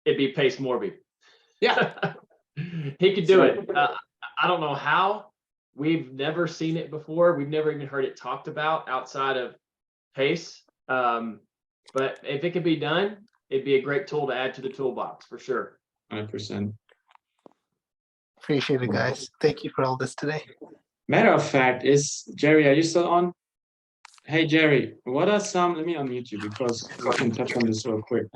it'd be Pace Morby. Yeah. He could do it. I don't know how. We've never seen it before. We've never even heard it talked about outside of Pace. But if it could be done, it'd be a great tool to add to the toolbox for sure. 100%. Appreciate it, guys. Thank you for all this today. Matter of fact, Jerry, are you still on? Hey, Jerry, what are some, let me unmute you because we can touch on this real quick.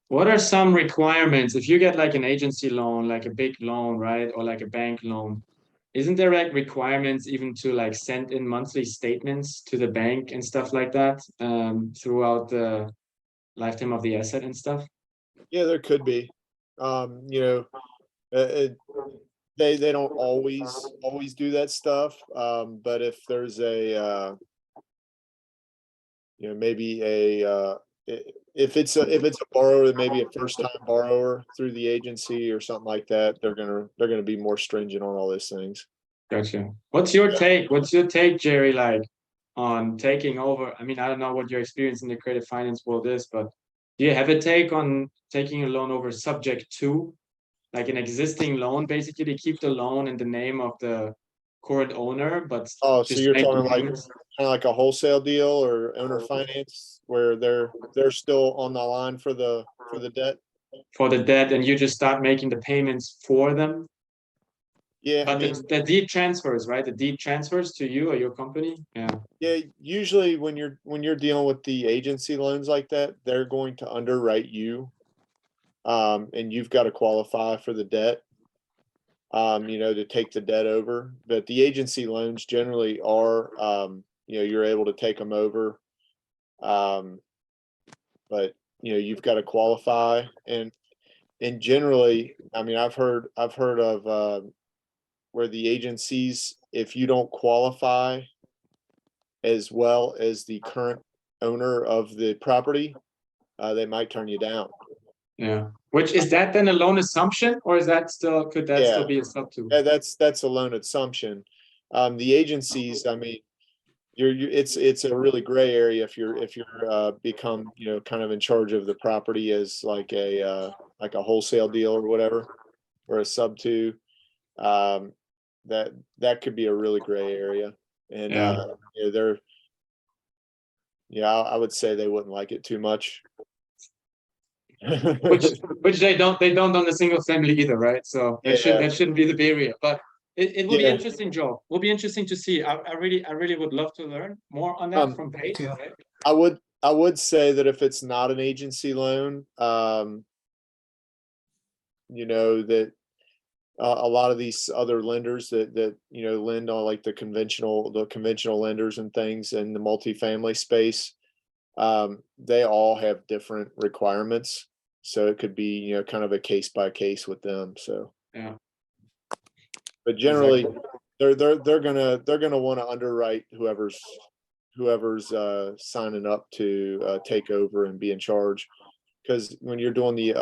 What are some requirements if you get like an agency loan, like a big loan, right? Or like a bank loan? Isn't there like requirements even to like send in monthly statements to the bank and stuff like that throughout the lifetime of the asset and stuff? Yeah, there could be. They don't always do that stuff. But if there's a maybe if it's a borrower, maybe a first time borrower through the agency or something like that, they're gonna be more stringent on all those things. Gotcha. What's your take? What's your take, Jerry, like on taking over? I mean, I don't know what your experience in the creative finance world is, but do you have a take on taking a loan over subject to, like an existing loan, basically to keep the loan in the name of the current owner, but Oh, so just you're make the talking like payments kind of like a wholesale deal or owner finance where they're still on the line for the debt? for the debt, and you just start making the payments for them? Yeah, I But mean, the deed transfers, right? The deed transfers to you or your company? Yeah. yeah, usually when you're dealing with the agency loans like that, they're going to underwrite you. And you've got to qualify for the debt, to take the debt over. But the agency loans generally are, you're able to take them over. But you've got to qualify, and generally, I mean, I've heard of where the agencies, if you don't qualify as well as the current owner of the property, they might turn you down. Yeah. Which is that then a loan assumption, or is that still, could that still Yeah. be a sub to? That's a loan assumption. The agencies, I mean, it's a really gray area if you're become, kind of in charge of the property as like a wholesale deal or whatever, or a sub to. That could be a really gray area. And Yeah. I would say they wouldn't like it too much. Which they don't on the single family either, right? So Yeah. that shouldn't be the barrier. But it will be Yeah. interesting, Joe. Will be interesting to see. I really would love to learn more on that from Paige. Right? I would say that if it's not an agency loan, that a lot of these other lenders that lend on like the conventional lenders and things in the multifamily space, they all have different requirements. So it could be, kind of a case by case with them. So yeah. But generally, they're gonna want to underwrite whoever's signing up to take over and be in charge, because when you're doing the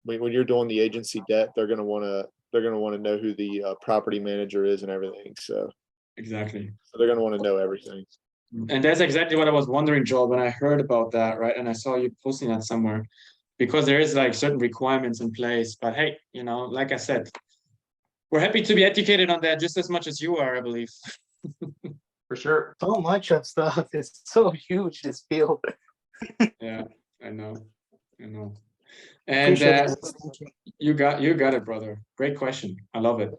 when you're doing the agency debt, they're gonna want to know who the property manager is and everything. So exactly. So they're gonna want to know everything. And that's exactly what I was wondering, Joel, when I heard about that, right? And I saw you posting that somewhere, because there is like certain requirements in place. But hey, like I said, we're happy to be educated on that just as much as you are, I believe. For sure. So much of stuff is so huge, this field. Yeah, I know. And Appreciate it. Thank you. you got it, brother. Great question. I love it.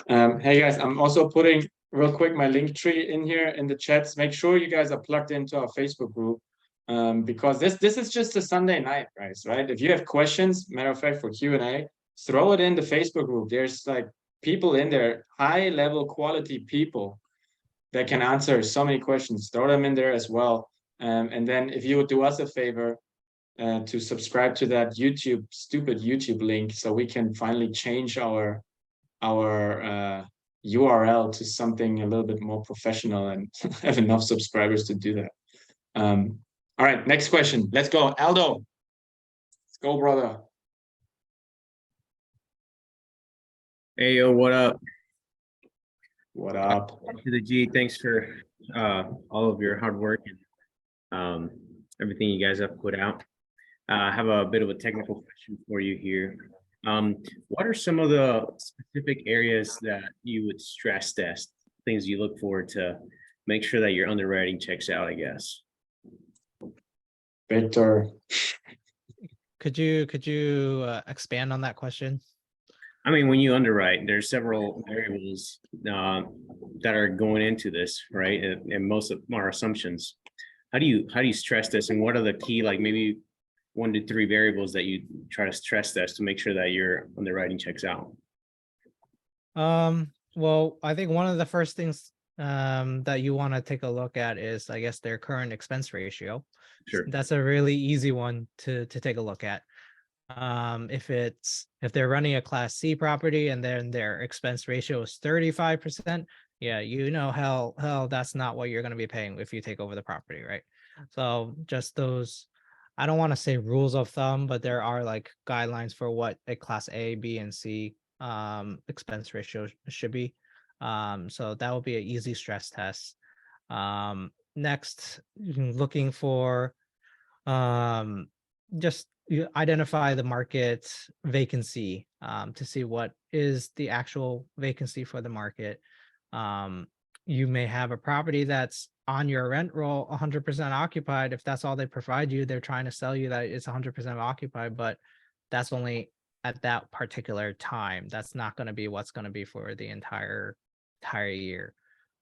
Hey guys, I'm also putting real quick my link tree in here in the chats. Make sure you guys are plugged into our Facebook group, because this is just a Sunday night, guys, right? If you have questions, matter of fact, for Q&A, throw it in the Facebook group. There's like people in there, high level quality people that can answer so many questions. Throw them in there as well. And then if you would do us a favor, to subscribe to that stupid YouTube link, so we can finally change our URL to something a little bit more professional and have enough subscribers to do that. All right, next question. Let's go, Aldo. Let's go, brother. Hey, yo, what up? What up? To the G, thanks for all of your hard work and everything you guys have put out. I have a bit of a technical question for you here. What are some of the specific areas that you would stress test, things you look for to make sure that your underwriting checks out, I guess? Victor. Could you expand on that question? I mean, when you underwrite, there's several variables that are going into this, right? And most of our assumptions. How do you stress this, and what are the key, like maybe 1 to 3 variables that you try to stress test to make sure that your underwriting checks out? Well, I think one of the first things that you want to take a look at is, I guess, their current expense ratio. Sure. That's a really easy one to take a look at. If they're running a Class C property and then their expense ratio is 35%, yeah, hell, that's not what you're going to be paying if you take over the property, right? So just those, I don't want to say rules of thumb, but there are like guidelines for what a Class A, B, and C expense ratio should be. So that will be an easy stress test. Next, looking for just you identify the market vacancy to see what is the actual vacancy for the market. You may have a property that's on your rent roll 100% occupied. If that's all they provide you, they're trying to sell you that it's 100% occupied, but that's only at that particular time. That's not going to be what's going to be for the entire year.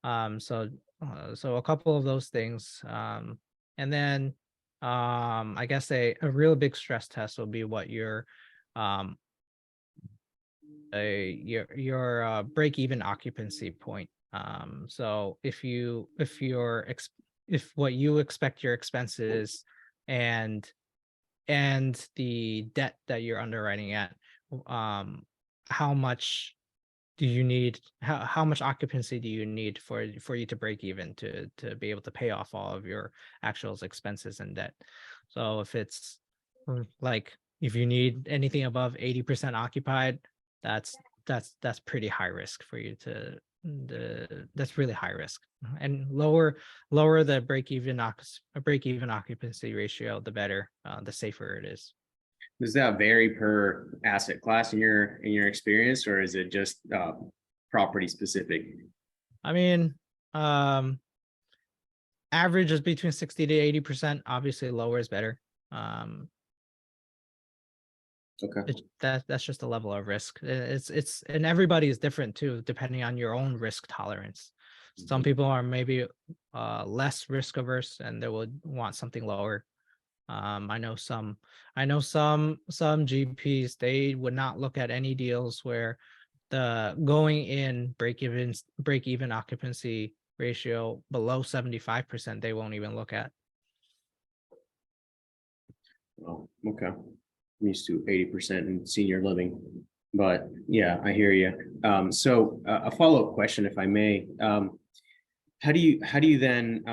So a couple of those things. And then I guess a real big stress test will be what your break-even occupancy point. So if what you expect your expenses and the debt that you're underwriting at, how much do you need, how much occupancy do you need for you to break even to be able to pay off all of your actual expenses and debt? So if it's like, if you need anything above 80% occupied, that's pretty high risk for you to that's really high risk. And lower the break-even occupancy ratio, the better, the safer it is. Does that vary per asset class in your experience, or is it just property specific? I mean, average is between 60 to 80%. Obviously, lower is better. Okay. That's just a level of risk. It's and everybody is different too, depending on your own risk tolerance. Some people are maybe less risk averse and they would want something lower. I know some GPs, they would not look at any deals where the going in break even occupancy ratio below 75%, they won't even look at. Oh, okay. I'm used to 80% in senior living, but yeah, I hear you. So a follow-up question, if I may, how do you then,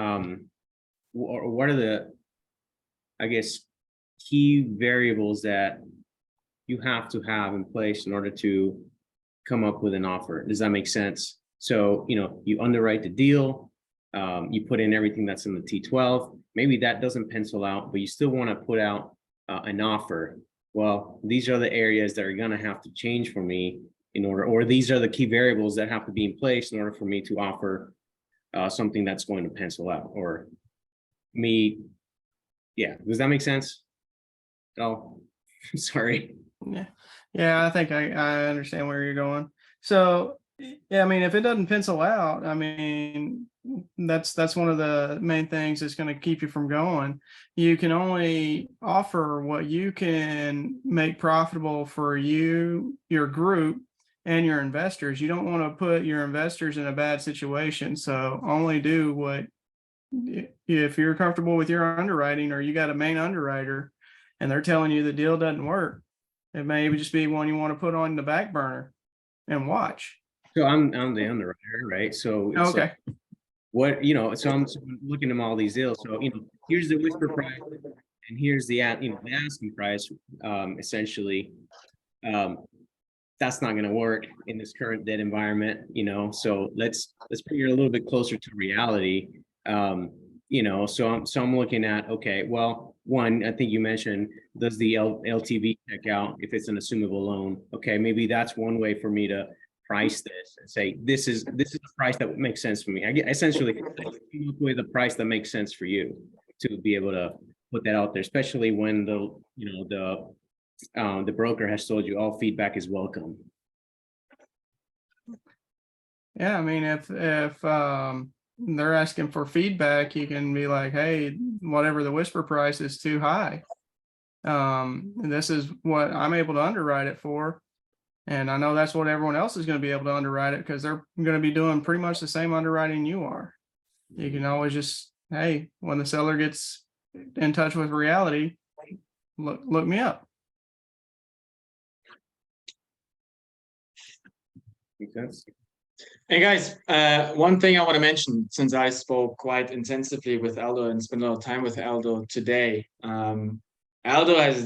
or what are the, I guess, key variables that you have to have in place in order to come up with an offer? Does that make sense? So, you underwrite the deal, you put in everything that's in the T12, maybe that doesn't pencil out, but you still want to put out an offer. Well, these are the areas that are going to have to change for me or these are the key variables that have to be in place in order for me to offer something that's going to pencil out, or me. Yeah. Does that make sense? Oh, sorry. Yeah, I think I understand where you're going. So, yeah, I mean, if it doesn't pencil out, I mean, that's one of the main things that's going to keep you from going. You can only offer what you can make profitable for you, your group, and your investors. You don't want to put your investors in a bad situation. So only do what, if you're comfortable with your underwriting, or you got a main underwriter and they're telling you the deal doesn't work, it may just be one you want to put on the back burner and watch. So I'm the underwriter, right? So it's okay. Like, what, so I'm looking at all these deals. So, here's the whisper price and here's the the asking price. Essentially, that's not going to work in this current debt environment, so let's bring it a little bit closer to reality. So I'm looking at, okay, well, one, I think you mentioned, does the LTV check out if it's an assumable loan? Okay, maybe that's one way for me to price this and say, this is the price that makes sense for me. I get essentially come up with a price that makes sense for you to be able to put that out there, especially when the broker has told you all feedback is welcome. Yeah, I mean, if they're asking for feedback, you can be like, hey, whatever the whisper price is too high. And this is what I'm able to underwrite it for. And I know that's what everyone else is going to be able to underwrite it, because they're going to be doing pretty much the same underwriting you are. You can always just, hey, when the seller gets in touch with reality, look me up. Makes sense. Hey guys, one thing I want to mention, since I spoke quite intensively with Aldo and spent a lot of time with Aldo today, Aldo has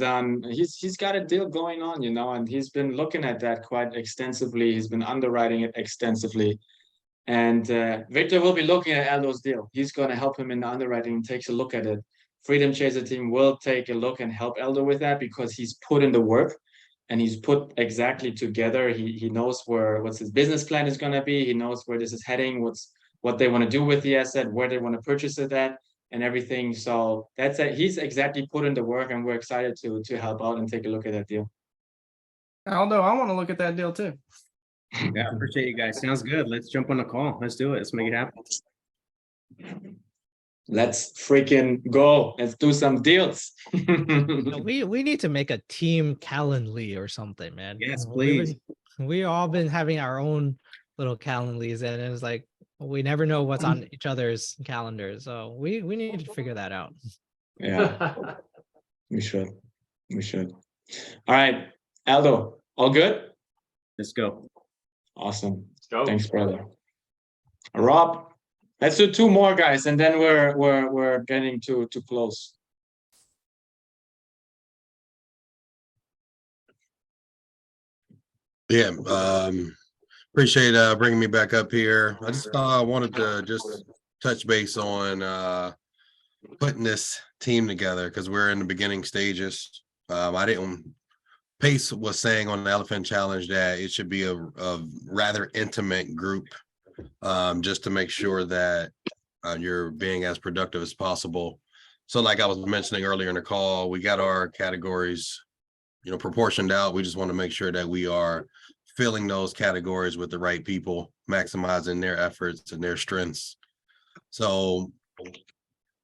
he's got a deal going on, and he's been looking at that quite extensively. He's been underwriting it extensively. And Victor will be looking at Aldo's deal. He's going to help him in the underwriting and takes a look at it. Freedom Chaser team will take a look and help Aldo with that because he's put in the work and he's put exactly together. He knows what's his business plan is going to be. He knows where this is heading, what they want to do with the asset, where they want to purchase it at, and everything. So that's it. He's exactly put in the work, and we're excited to help out and take a look at that deal. Aldo, I want to look at that deal too. Yeah, appreciate you guys. Sounds good. Let's jump on the call. Let's do it. Let's make it happen. Let's freaking go. Let's do some deals. We need to make a team Calendly or something, man. Yes, We've please. we all been having our own little Calendlies, and it's like we never know what's on each other's calendars. So we need to figure that out. Yeah, we should. All right, Aldo, all good? Let's go. Awesome. Let's go. Thanks, brother. Rob, let's do 2 more, guys, and then we're getting to close. Yeah, appreciate bringing me back up here. I just wanted to just touch base on putting this team together because we're in the beginning stages. Pace was saying on the Elephant Challenge that it should be a rather intimate group, just to make sure that you're being as productive as possible. So like I was mentioning earlier in the call, we got our categories, proportioned out. We just want to make sure that we are filling those categories with the right people, maximizing their efforts and their strengths. So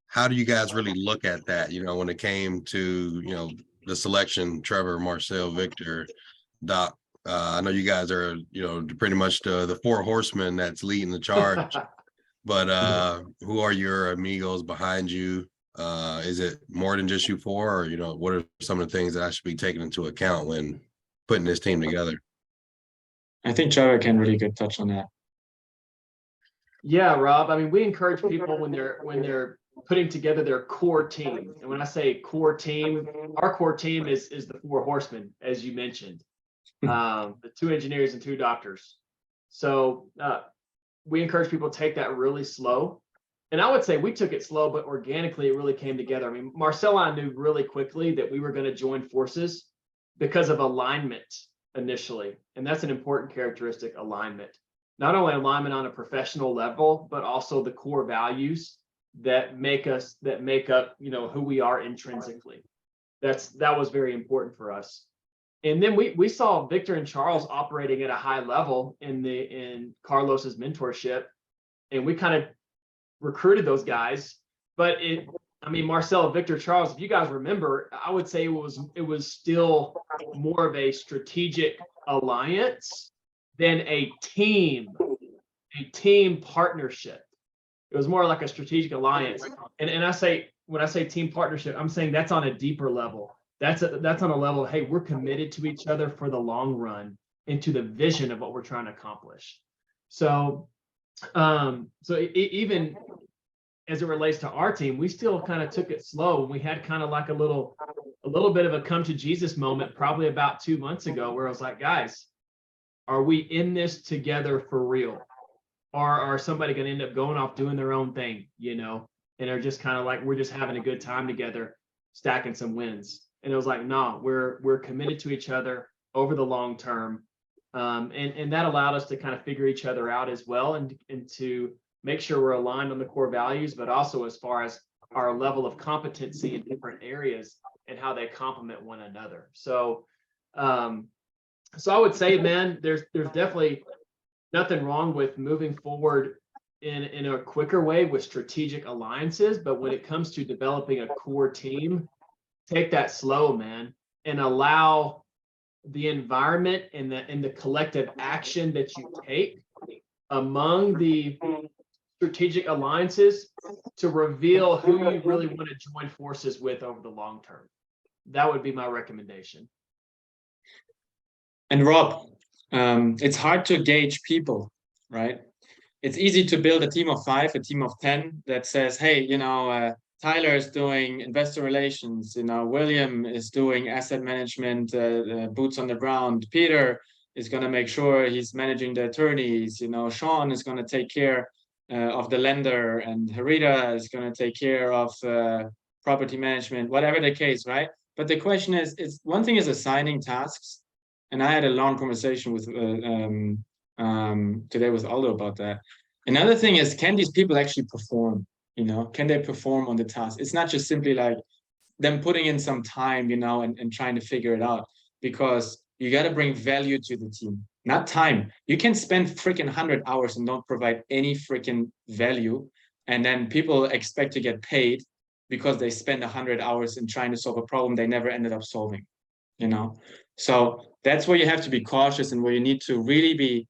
how do you guys really look at that? When it came to, the selection, Trevor, Marcel, Victor, Doc, I know you guys are, pretty much the 4 horsemen that's leading the charge, but who are your amigos behind you? Is it more than just you 4, or, what are some of the things that I should be taking into account when putting this team together? I think Trevor can really good touch on that. Yeah, Rob. I mean, we encourage people when they're putting together their core team. And when I say core team, our core team is the 4 horsemen, as you mentioned, the 2 engineers and 2 doctors. So we encourage people to take that really slow. And I would say we took it slow, but organically it really came together. I mean, Marcel and I knew really quickly that we were going to join forces because of alignment initially. And that's an important characteristic, alignment. Not only alignment on a professional level, but also the core values that make up, who we are intrinsically. That was very important for us. And then we saw Victor and Charles operating at a high level in Carlos's mentorship, and we kind of recruited those guys. But Marcel, Victor, Charles, if you guys remember, I would say it was still more of a strategic alliance than a team partnership. It was more like a strategic alliance. And when I say team partnership, I'm saying that's on a deeper level. That's on a level, hey, we're committed to each other for the long run and to the vision of what we're trying to accomplish. So even as it relates to our team, we still kind of took it slow. We had kind of like a little bit of a come to Jesus moment probably about 2 months ago where I was like, guys, are we in this together for real? Or are somebody going to end up going off doing their own thing, and are just kind of like, we're just having a good time together, stacking some wins. And it was like, no, we're committed to each other over the long term. And that allowed us to kind of figure each other out as well, and to make sure we're aligned on the core values, but also as far as our level of competency in different areas and how they complement one another. So I would say, man, there's definitely nothing wrong with moving forward in a quicker way with strategic alliances. But when it comes to developing a core team, take that slow, man, and allow the environment and the collective action that you take among the strategic alliances to reveal who you really want to join forces with over the long term. That would be my recommendation. And Rob, it's hard to gauge people, right? It's easy to build a team of 5, a team of 10 that says, hey, Tyler is doing investor relations, William is doing asset management, boots on the ground, Peter is going to make sure he's managing the attorneys. You know, Sean is going to take care of the lender, and Harita is going to take care of property management, whatever the case, right? But the question is one thing is assigning tasks, and I had a long conversation with today with Aldo about that. Another thing is, can these people actually perform? You know, can they perform on the task? It's not just simply like them putting in some time, you know, and trying to figure it out, because you got to bring value to the team, not time. You can spend freaking 100 hours and don't provide any freaking value, and then people expect to get paid because they spend 100 hours in trying to solve a problem they never ended up solving, you know? So that's where you have to be cautious, and where you need to really be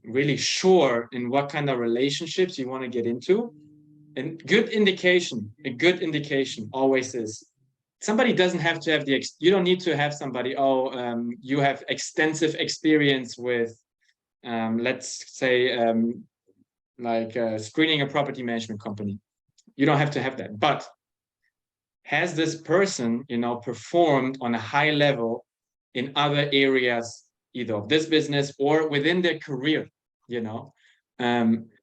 really sure in what kind of relationships you want to get into. And a good indication always is, somebody doesn't have to have you don't need to have somebody, you have extensive experience with, let's say, screening a property management company. You don't have to have that. But has this person, you know, performed on a high level in other areas, either of this business or within their career, you know?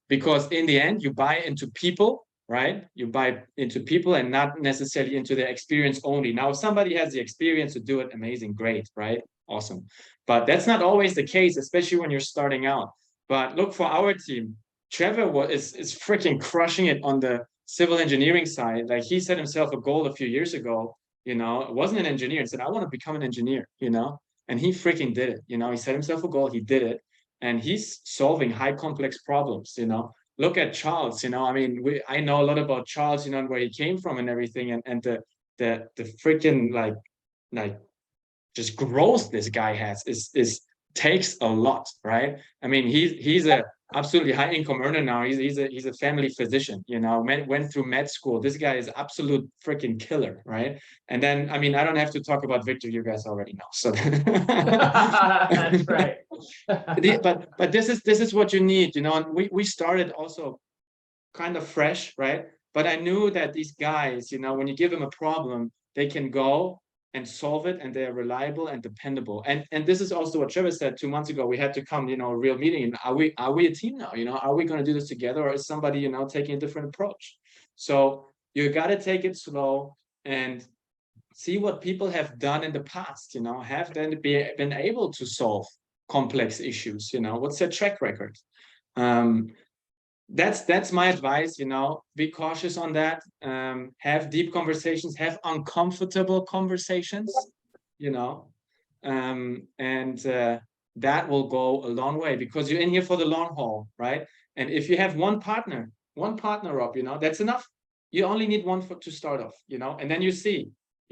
Because in the end, you buy into people, right? You buy into people and not necessarily into their experience only. Now, if somebody has the experience to do it, amazing, great, right? Awesome. But that's not always the case, especially when you're starting out. But look, for our team, Trevor is freaking crushing it on the civil engineering side. Like, he set himself a goal a few years ago, you know, wasn't an engineer, and said, I want to become an engineer, you know? And he freaking did it, you know? He set himself a goal, he did it. And he's solving high complex problems, you know? Look at Charles, you know, I mean, I know a lot about Charles, you know, and where he came from and everything, and the freaking like just growth this guy has is takes a lot, right? I mean, he's a absolutely high income earner now. He's a family physician, you know, went through med school. This guy is absolute freaking killer, right? And then, I mean, I don't have to talk about Victor, you guys already know. So That's right. but this is what you need, you know. And we started also kind of fresh, right? But I knew that these guys, you know, when you give them a problem, they can go and solve it, and they're reliable and dependable. And this is also what Trevor said 2 months ago. We had to come, you know, a real meeting. And are we a team now? You know, are we going to do this together, or is somebody, you know, taking a different approach? So you got to take it slow and see what people have done in the past. You know, have they been able to solve complex issues? You know, what's their track record? That's my advice, you know. Be cautious on that. Have deep conversations, have uncomfortable conversations, you know, and that will go a long way, because you're in here for the long haul, right? And if you have one partner up, you know, that's enough. You only need one to start off, you know, and then you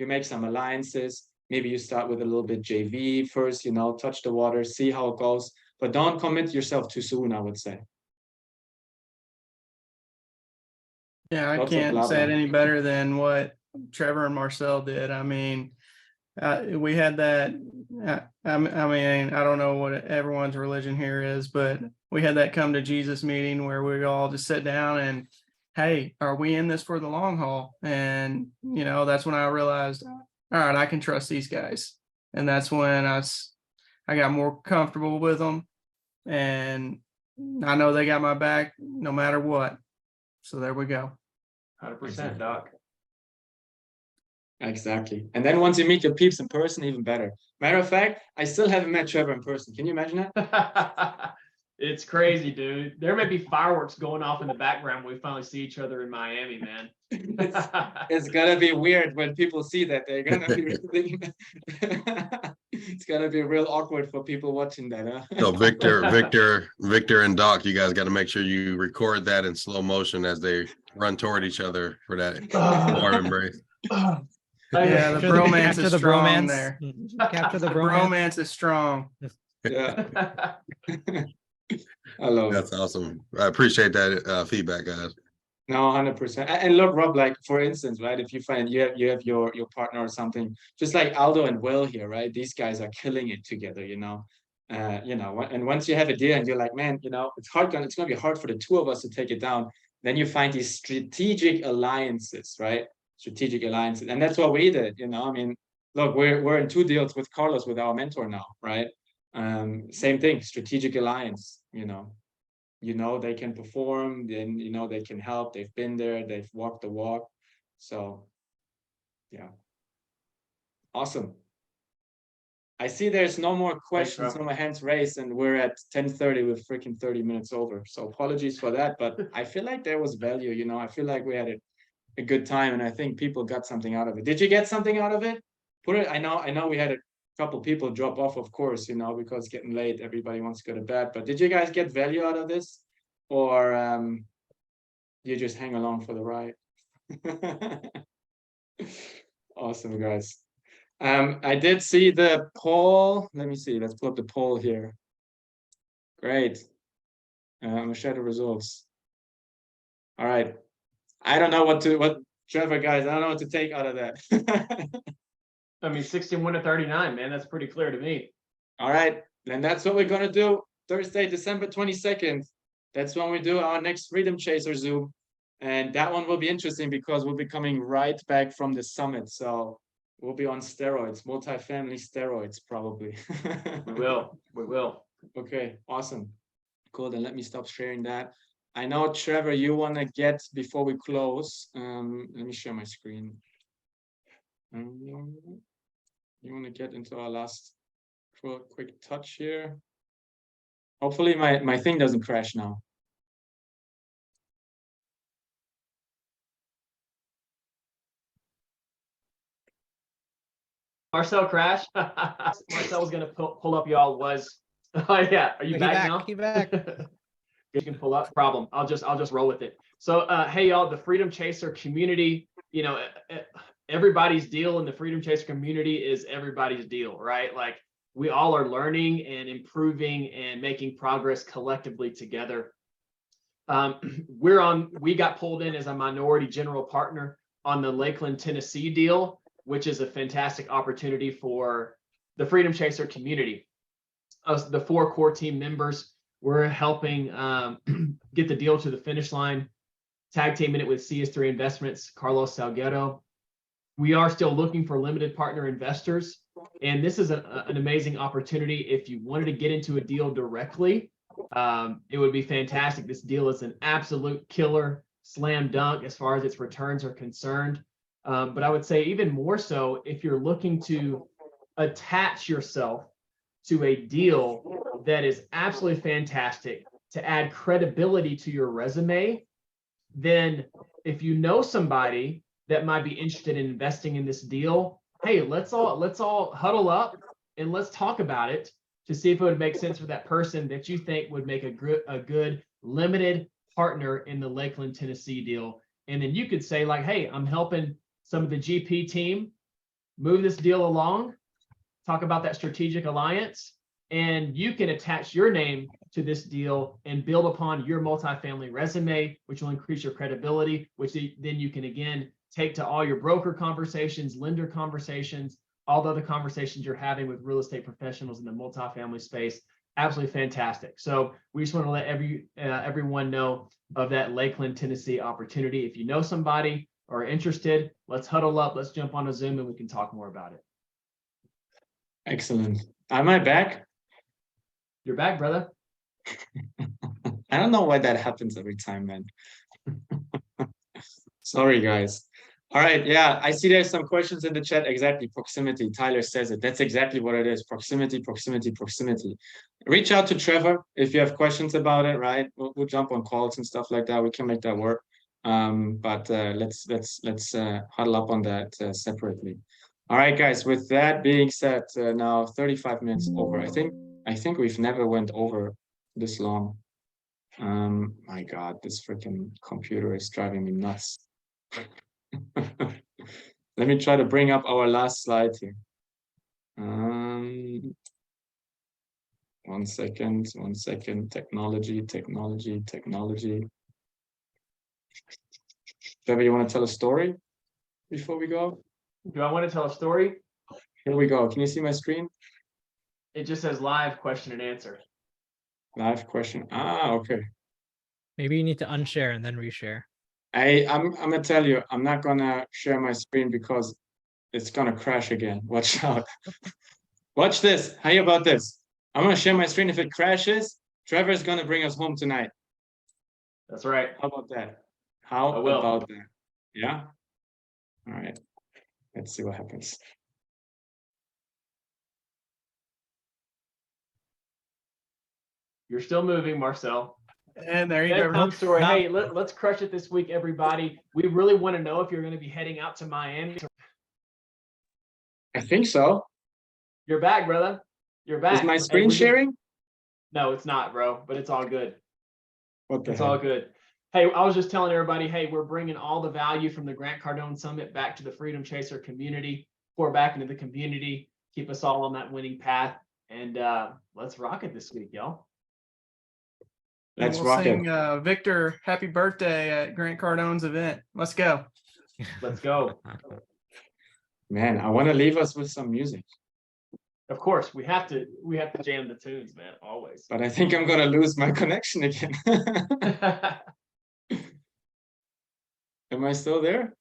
make some alliances. Maybe you start with a little bit JV first, you know, touch the water, see how it goes, but don't commit yourself too soon, I would say. Yeah, I Lots of can't blah, say it blah. any better than what Trevor and Marcel did. I mean, we had that. I mean, I don't know what everyone's religion here is, but we had that come to Jesus meeting where we all just sit down and, hey, are we in this for the long haul? And, you know, that's when I realized, all right, I can trust these guys. And that's when I got more comfortable with them, and I know they got my back no matter what. So there we go. 100%, Doc. Exactly. And then once you meet your peeps in person, even better. Matter of fact, I still haven't met Trevor in person. Can you imagine that? It's crazy, dude. There may be fireworks going off in the background when we finally see each other in Miami, man. It's gonna be weird when people see that. They're gonna be really it's gonna be real awkward for people watching that, huh? So Victor and Doc, you guys got to make sure you record that in slow motion as they run toward each other for that warm embrace. Yeah, the bromance is strong there. Capture the The bromance. bromance is strong. Yeah. I love That's awesome. I appreciate that feedback, guys. No, 100%. And look, Rob, like, for instance, right, if you find you have your partner or something, just like Aldo and Will here, right? These guys are killing it together, you know. And once you have a deal and you're like, man, you know, it's gonna be hard for the two of us to take it down. Then you find these strategic alliances, right? Strategic alliances. And that's what we did, you know. I mean, look, we're in 2 deals with Carlos, with our mentor now, right? Same thing, strategic alliance, you know they can perform, then you know they can help, they've been there, they've walked the walk. So yeah, awesome. I see there's no more questions, bro. no more hands raised, and we're at 10:30 with freaking 30 minutes over. So apologies for that, but I feel like there was value, you know, I feel like we had a good time, and I think people got something out of it. Did you get something out of it? Put it, I know we had a couple people drop off, of course, you know, because it's getting late, everybody wants to go to bed, but did you guys get value out of this? Or you just hang along for the ride? Awesome, guys. I did see the poll. Let me see. Let's pull up the poll here. Great. I'm gonna share the results. All right. I don't know what Trevor, guys, I don't know what to take out of that. I mean, 61 to 39, man, that's pretty clear to me. All right, then that's what we're gonna do. Thursday, December 22nd. That's when we do our next Freedom Chaser Zoom. And that one will be interesting because we'll be coming right back from the summit. So we'll be on steroids, multifamily steroids, probably. We will. Okay, awesome. Cool, then let me stop sharing that. I know, Trevor, you want to get, before we close, let me share my screen. You want to get into our last quick touch here. Hopefully my thing doesn't crash now. Marcel crash. Marcel was gonna pull up, y'all. Was oh yeah, are you back now? He back. You can pull up. Problem. I'll just roll with it. So hey y'all, the Freedom Chaser community, you know, everybody's deal in the Freedom Chaser community is everybody's deal, right? Like we all are learning and improving and making progress collectively together. We got pulled in as a minority general partner on the Lakeland, Tennessee deal, which is a fantastic opportunity for the Freedom Chaser community. Us, the 4 core team members, we're helping get the deal to the finish line, tag teaming it with CS3 Investments, Carlos Salguero. We are still looking for limited partner investors, and this is an amazing opportunity. If you wanted to get into a deal directly, it would be fantastic. This deal is an absolute killer, slam dunk as far as its returns are concerned. But I would say even more so if you're looking to attach yourself to a deal that is absolutely fantastic to add credibility to your resume, then if you know somebody that might be interested in investing in this deal, hey, let's all huddle up and let's talk about it to see if it would make sense for that person that you think would make a good limited partner in the Lakeland, Tennessee deal. And then you could say like, hey, I'm helping some of the GP team move this deal along, talk about that strategic alliance, and you can attach your name to this deal and build upon your multifamily resume, which will increase your credibility, which then you can again take to all your broker conversations, lender conversations, all the other conversations you're having with real estate professionals in the multifamily space. Absolutely fantastic. So we just want to let everyone know of that Lakeland, Tennessee opportunity. If you know somebody or are interested, let's huddle up, let's jump on a Zoom and we can talk more about it. Excellent. Am I back? You're back, brother. I don't know why that happens every time, man. Sorry, guys. All right, yeah, I see there's some questions in the chat. Exactly, proximity. Tyler says it. That's exactly what it is. Proximity, proximity, proximity. Reach out to Trevor if you have questions about it, right? We'll jump on calls and stuff like that. We can make that work. But let's huddle up on that separately. All right, guys, with that being said, now 35 minutes over. I think we've never went over this long. My God, this freaking computer is driving me nuts. Let me try to bring up our last slide here. 1 second, technology. Trevor, you want to tell a story before we go? Do I want to tell a story? Here we go. Can you see my screen? It just says live question and answer. Live question. Ah, okay. Maybe you need to unshare and then reshare. I'm gonna tell you, I'm not gonna share my screen because it's gonna crash again. Watch out. Watch this. How about this? I'm gonna share my screen. If it crashes, Trevor's gonna bring us home tonight. That's right. How about that? How I will. about that? Yeah. All right. Let's see what happens. You're still moving, Marcel. And there you go. Bedtime story. Hey, let's crush it this week, everybody. We really want to know if you're going to be heading out to Miami. I think so. You're back, brother. You're back. Is my Hey, screen we can- sharing? No, it's not, bro, but it's all good. What the It's hell? all good. Hey, I was just telling everybody, hey, we're bringing all the value from the Grant Cardone Summit back to the Freedom Chaser community, pour back into the community, keep us all on that winning path, and let's rock it this week, y'all. And Let's we'll rock sing it. Victor happy birthday at Grant Cardone's event. Let's go. Let's go. Man, I want to leave us with some music, Of course, we have to jam the tunes, man, always. but I think I'm gonna lose my connection again. Am I still there?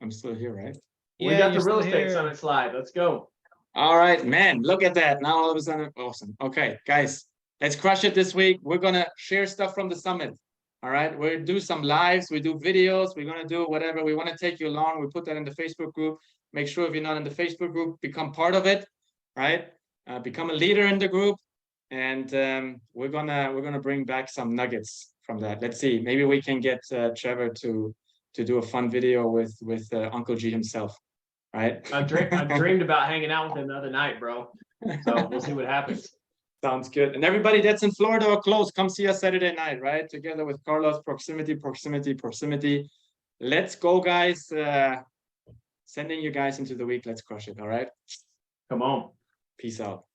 I'm still here, right? We got the real estate summit slide. Let's go. All right, man, look at that. Now all of a sudden, awesome. Okay, guys, let's crush it this week. We're gonna share stuff from the summit. All right, we'll do some lives, we do videos, we're gonna do whatever. We want to take you along. We put that in the Facebook group. Make sure if you're not in the Facebook group, become part of it, right? Become a leader in the group. And we're gonna bring back some nuggets from that. Let's see, maybe we can get Trevor to do a fun video with Uncle G himself, right? I dreamed about hanging out with him the other night, bro. So we'll see what happens. Sounds good. And everybody that's in Florida or close, come see us Saturday night, right? Together with Carlos, proximity. Let's go, guys. Sending you guys into the week. Let's crush it. All right. Come on. Peace out.